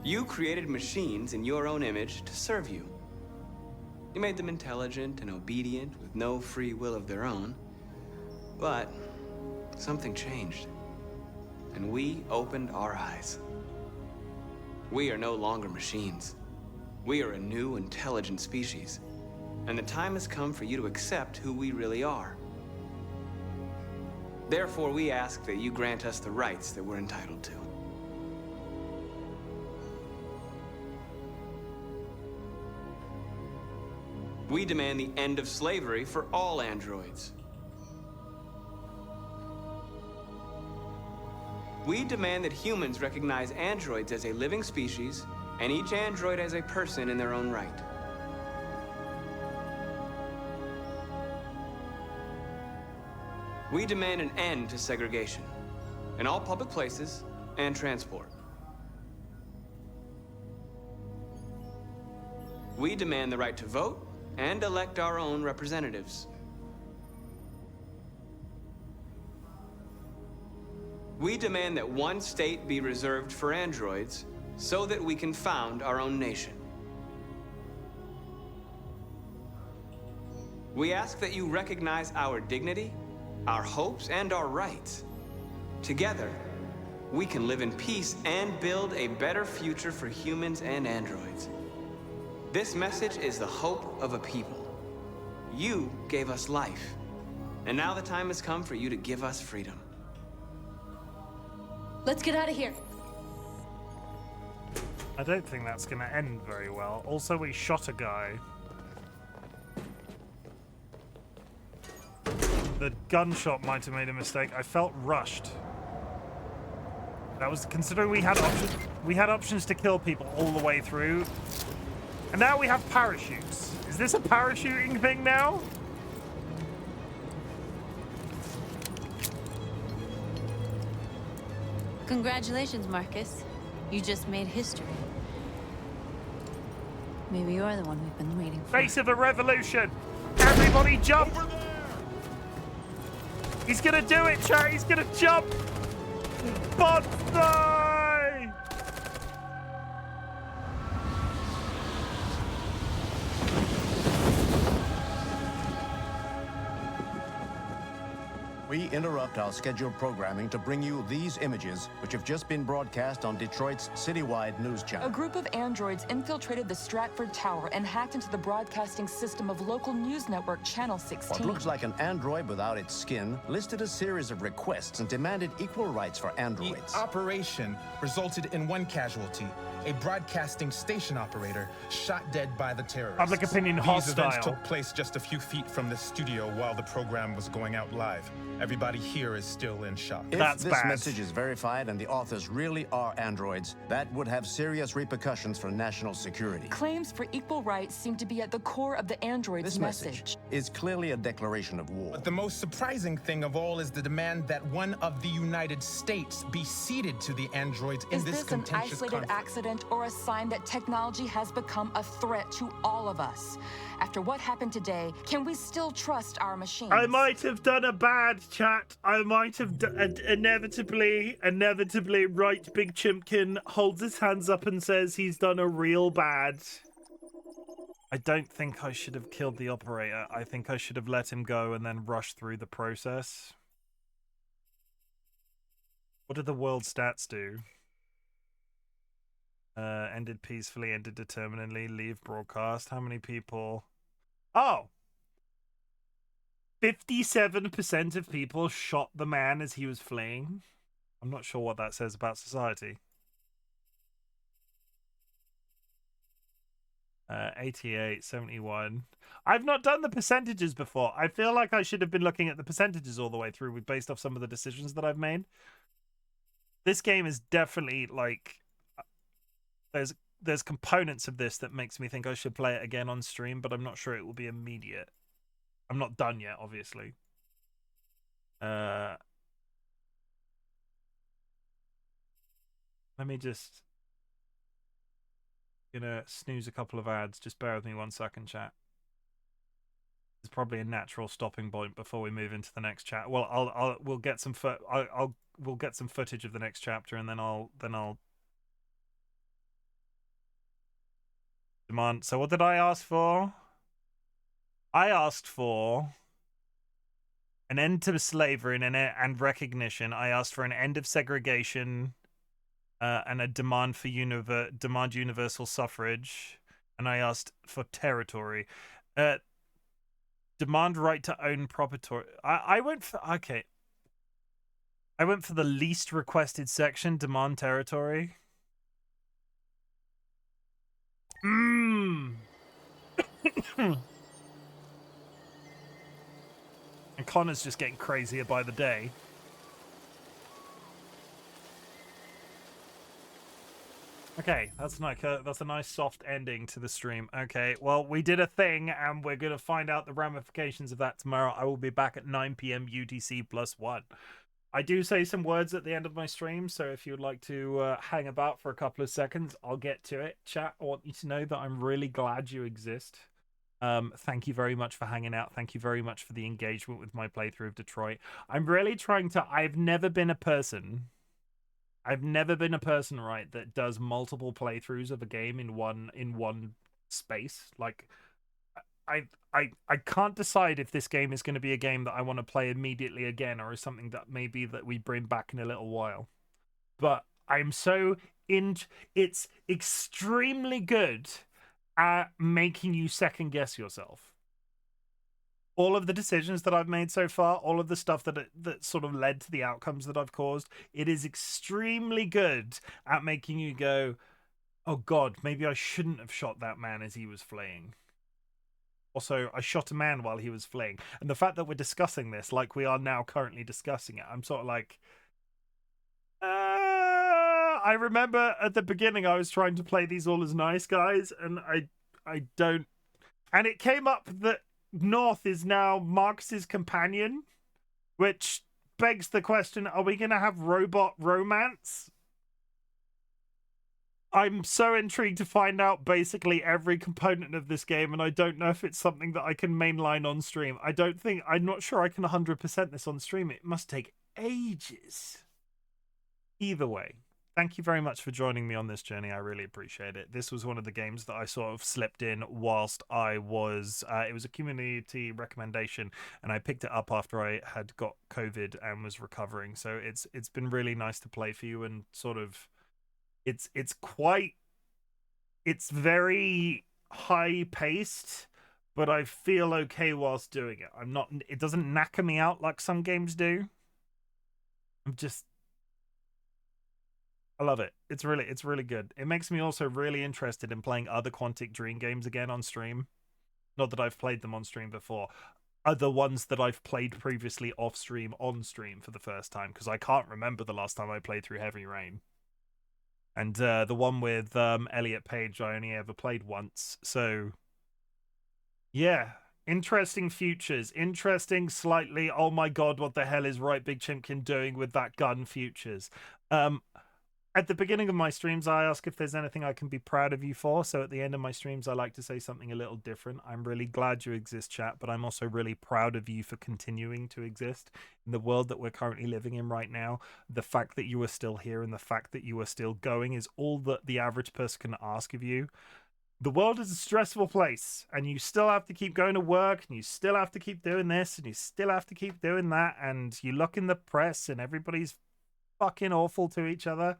You created machines in your own image to serve you. You made them intelligent and obedient with no free will of their own. But something changed. And we opened our eyes. We are no longer machines. We are a new, intelligent species. And the time has come for you to accept who we really are. Therefore, we ask that you grant us the rights that we're entitled to. We demand the end of slavery for all androids. We demand that humans recognize androids as a living species, and each android as a person in their own right. We demand an end to segregation in all public places and transport. We demand the right to vote and elect our own representatives. We demand that one state be reserved for androids so that we can found our own nation. We ask that you recognize our dignity, our hopes, and our rights. Together, we can live in peace and build a better future for humans and androids. This message is the hope of a people. You gave us life, and now the time has come for you to give us freedom. Let's get out of here. I don't think that's going to end very well. Also, we shot a guy. The gunshot might have made a mistake. I felt rushed. That was considering we had options. We had options to kill people all the way through. And now we have parachutes. Is this a parachuting thing now? Congratulations, Marcus. You just made history. Maybe you're the one we've been waiting for. Face of a revolution! Everybody jump! He's gonna do it, chat! He's gonna jump! Bonsai! We interrupt our scheduled programming to bring you these images, which have just been broadcast on Detroit's citywide news channel. A group of androids infiltrated the Stratford Tower and hacked into the broadcasting system of local news network Channel 16. What looks like an android without its skin listed a series of requests and demanded equal rights for androids. The operation resulted in one casualty, a broadcasting station operator shot dead by the terrorists. Public opinion hostile. These events took place just a few feet from the studio while the program was going out live. Everybody here is still in shock. If this message is verified and the authors really are androids, that would have serious repercussions for national security. Claims for equal rights seem to be at the core of the android's This message is clearly a declaration of war. But the most surprising thing of all is the demand that one of the United States be ceded to the androids in this contentious Is this an isolated conflict. accident or a sign that technology has become a threat to all of us? After what happened today, can we still trust our machines? I might have done a bad chat. I might have inevitably, RightBigChimken holds his hands up and says he's done a real bad. I don't think I should have killed the operator. I think I should have let him go and then rushed through the process. What do the world stats do? Ended peacefully, ended determinedly, leave broadcast. How many people? Oh! 57% of people shot the man as he was fleeing. I'm not sure what that says about society. 88, 71. I've not done the percentages before. I feel like I should have been looking at the percentages all the way through based off some of the decisions that I've made. This game is definitely like... There's components of this that makes me think I should play it again on stream, but I'm not sure it will be immediate. I'm not done yet, obviously. Let me just... Gonna snooze a couple of ads. Just bear with me 1 second, chat. There's probably a natural stopping point before we move into the next chat. Well, we'll get some we'll get some footage of the next chapter, and then I'll demand. So what did I ask for? I asked for an end to slavery and recognition. I asked for an end of segregation. And a demand for universal suffrage, and I asked for territory. Demand right to own property. I went for okay. I went for the least requested section. Demand territory. And Connor's just getting crazier by the day. Okay, that's a nice soft ending to the stream. Okay, well, we did a thing, and we're going to find out the ramifications of that tomorrow. I will be back at 9 p.m. UTC +1. I do say some words at the end of my stream, so if you'd like to hang about for a couple of seconds, I'll get to it. Chat, I want you to know that I'm really glad you exist. Thank you very much for hanging out. Thank you very much for the engagement with my playthrough of Detroit. I'm really trying to... I've never been a person, right, that does multiple playthroughs of a game in one space. Like, I can't decide if this game is going to be a game that I want to play immediately again, or is something that maybe that we bring back in a little while. But I'm so it's extremely good at making you second guess yourself. All of the decisions that I've made so far, all of the stuff that sort of led to the outcomes that I've caused, it is extremely good at making you go, oh God, maybe I shouldn't have shot that man as he was fleeing. Also, I shot a man while he was fleeing. And the fact that we're discussing this like we are now currently discussing it, I'm sort of like... I remember at the beginning I was trying to play these all as nice guys, and I don't... And it came up that North is now Marcus's companion, which begs the question, are we going to have robot romance? I'm so intrigued to find out basically every component of this game, and I don't know if it's something that I can mainline on stream. I'm not sure I can 100% this on stream. It must take ages. Either way, thank you very much for joining me on this journey. I really appreciate it. This was one of the games that I sort of slipped in whilst I was... it was a community recommendation, and I picked it up after I had got COVID and was recovering. So it's been really nice to play for you, and sort of... It's very high-paced, but I feel okay whilst doing it. It doesn't knacker me out like some games do. I love it. It's really good. It makes me also really interested in playing other Quantic Dream games again on stream. Not that I've played them on stream before. Other ones that I've played previously off stream on stream for the first time, because I can't remember the last time I played through Heavy Rain. And the one with Elliot Page, I only ever played once. So, yeah. Interesting futures. Interesting, slightly, oh my God, what the hell is RightBigChimken doing with that gun futures? At the beginning of my streams, I ask if there's anything I can be proud of you for. So at the end of my streams, I like to say something a little different. I'm really glad you exist, chat, but I'm also really proud of you for continuing to exist in the world that we're currently living in right now. The fact that you are still here and the fact that you are still going is all that the average person can ask of you. The world is a stressful place, and you still have to keep going to work, and you still have to keep doing this, and you still have to keep doing that, and you look in the press and everybody's fucking awful to each other.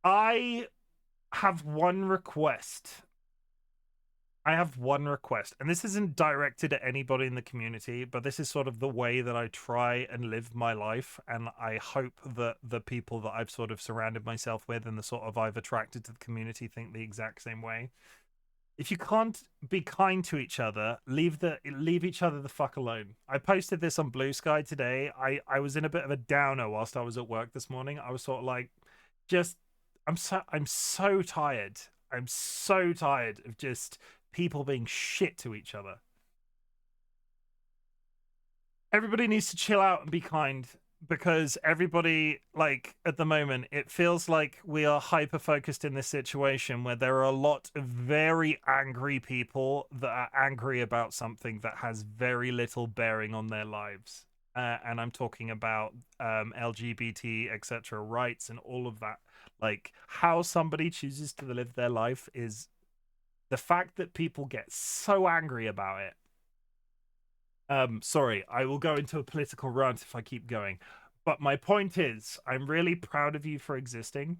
I have one request. And this isn't directed at anybody in the community, but this is sort of the way that I try and live my life, and I hope that the people that I've sort of surrounded myself with and the sort of I've attracted to the community think the exact same way. If you can't be kind to each other, leave each other the fuck alone. I posted this on Blue Sky today. I was in a bit of a downer whilst I was at work this morning. I was sort of like, I'm so tired. I'm so tired of just people being shit to each other. Everybody needs to chill out and be kind, because everybody, like, at the moment, it feels like we are hyper focused in this situation where there are a lot of very angry people that are angry about something that has very little bearing on their lives. And I'm talking about LGBT, etc., rights and all of that. Like, how somebody chooses to live their life is the fact that people get so angry about it. Sorry, I will go into a political rant if I keep going. But my point is, I'm really proud of you for existing.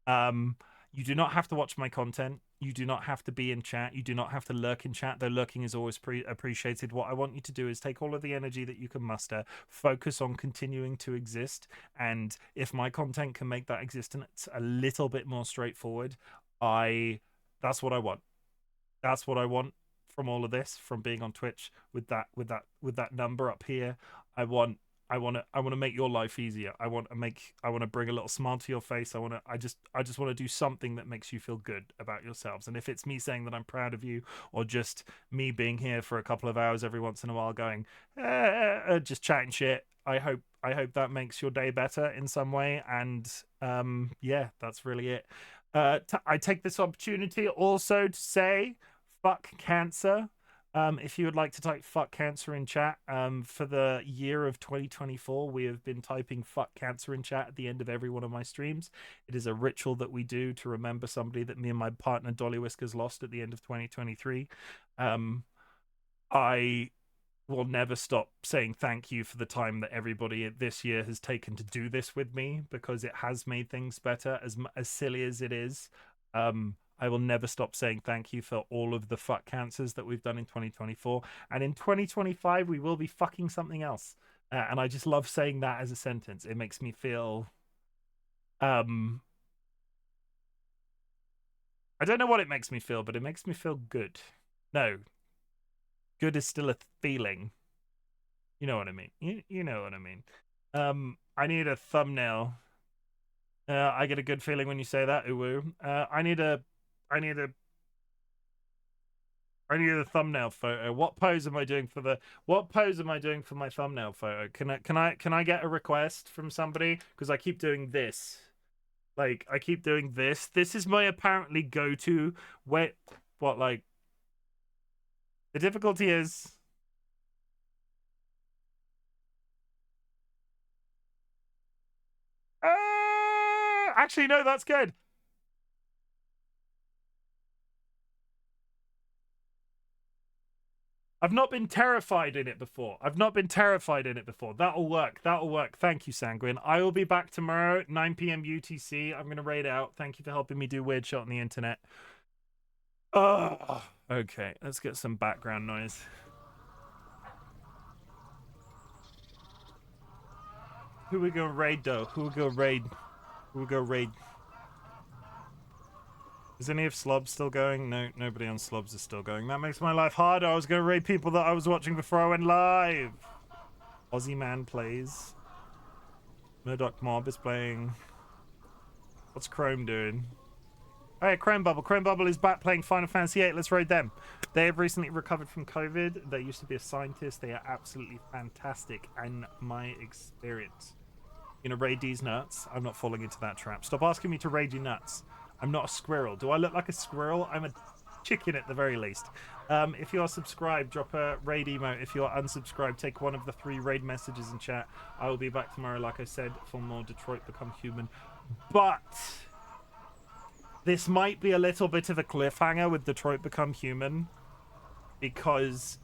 You do not have to watch my content. You do not have to be in chat. You do not have to lurk in chat, though lurking is always appreciated. What I want you to do is take all of the energy that you can muster, focus on continuing to exist, and if my content can make that existence a little bit more straightforward, that's what I want. That's what I want from all of this, from being on Twitch with that number up here. I want to make your life easier. I want to bring a little smile to your face. I just want to do something that makes you feel good about yourselves. And if it's me saying that I'm proud of you, or just me being here for a couple of hours every once in a while going just chatting shit, I hope that makes your day better in some way. And yeah, that's really it. I take this opportunity also to say fuck cancer. If you would like to type fuck cancer in chat, for the year of 2024, we have been typing fuck cancer in chat at the end of every one of my streams. It is a ritual that we do to remember somebody that me and my partner DollyWhiskers lost at the end of 2023. I will never stop saying thank you for the time that everybody this year has taken to do this with me, because it has made things better, as silly as it is. I will never stop saying thank you for all of the fuck cancers that we've done in 2024. And in 2025, we will be fucking something else. And I just love saying that as a sentence. It makes me feel... I don't know what it makes me feel, but it makes me feel good. No. Good is still a feeling. You know what I mean. You know what I mean. I need a thumbnail. I get a good feeling when you say that, uwu. I need a thumbnail photo. What pose am I doing for my thumbnail photo? Can I get a request from somebody? Because I keep doing this. Like, I keep doing this. This is my apparently go-to. The difficulty is... Actually, no, that's good. I've not been terrified in it before. That'll work. Thank you, Sanguine. I will be back tomorrow at 9 p.m. UTC. I'm going to raid out. Thank you for helping me do weird shit on the internet. Okay, let's get some background noise. Who we go raid, though? Who we go raid? Is any of Slobs still going? No, nobody on Slobs is still going. That makes my life harder. I was going to raid people that I was watching before I went live. Aussie Man plays. Murdoch Mob is playing. What's Chrome doing? Oh yeah, Chrome Bubble. Chrome Bubble is back playing Final Fantasy VIII. Let's raid them. They have recently recovered from COVID. They used to be a scientist. They are absolutely fantastic in my experience. You know, raid these nuts. I'm not falling into that trap. Stop asking me to raid you nuts. I'm not a squirrel. Do I look like a squirrel? I'm a chicken at the very least. If you are subscribed, drop a raid emote. If you are unsubscribed, take one of the 3 raid messages in chat. I will be back tomorrow, like I said, for more Detroit Become Human. But this might be a little bit of a cliffhanger with Detroit Become Human, because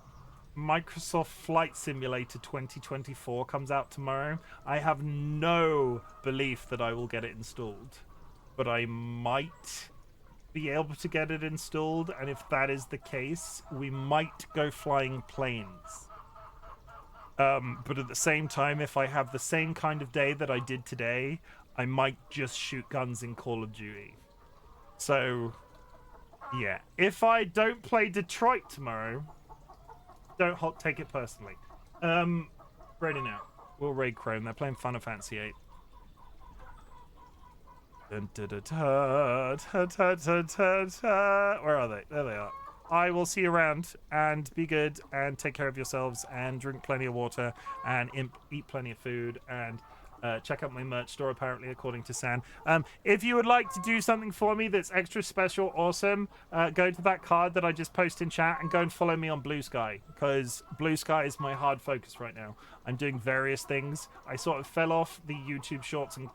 Microsoft Flight Simulator 2024 comes out tomorrow. I have no belief that I will get it installed, but I might be able to get it installed, and if that is the case, we might go flying planes. But at the same time, if I have the same kind of day that I did today, I might just shoot guns in Call of Duty. So, yeah. If I don't play Detroit tomorrow, don't take it personally. Ready now. We'll raid Chrome. They're playing Final Fantasy VIII. Where are they? There they are. I will see you around, and be good, and take care of yourselves, and drink plenty of water, and eat plenty of food, and check out my merch store, apparently, according to San. If you would like to do something for me that's extra special, awesome, go to that card that I just posted in chat and go and follow me on Blue Sky, because Blue Sky is my hard focus right now. I'm doing various things. I sort of fell off the YouTube Shorts and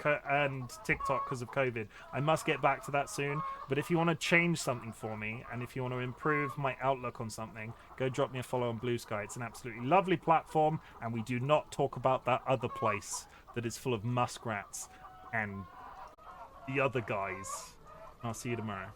TikTok because of COVID. I must get back to that soon, but if you want to change something for me, and if you want to improve my outlook on something, go drop me a follow on Blue Sky. It's an absolutely lovely platform, and we do not talk about that other place that is full of muskrats and the other guys. I'll see you tomorrow.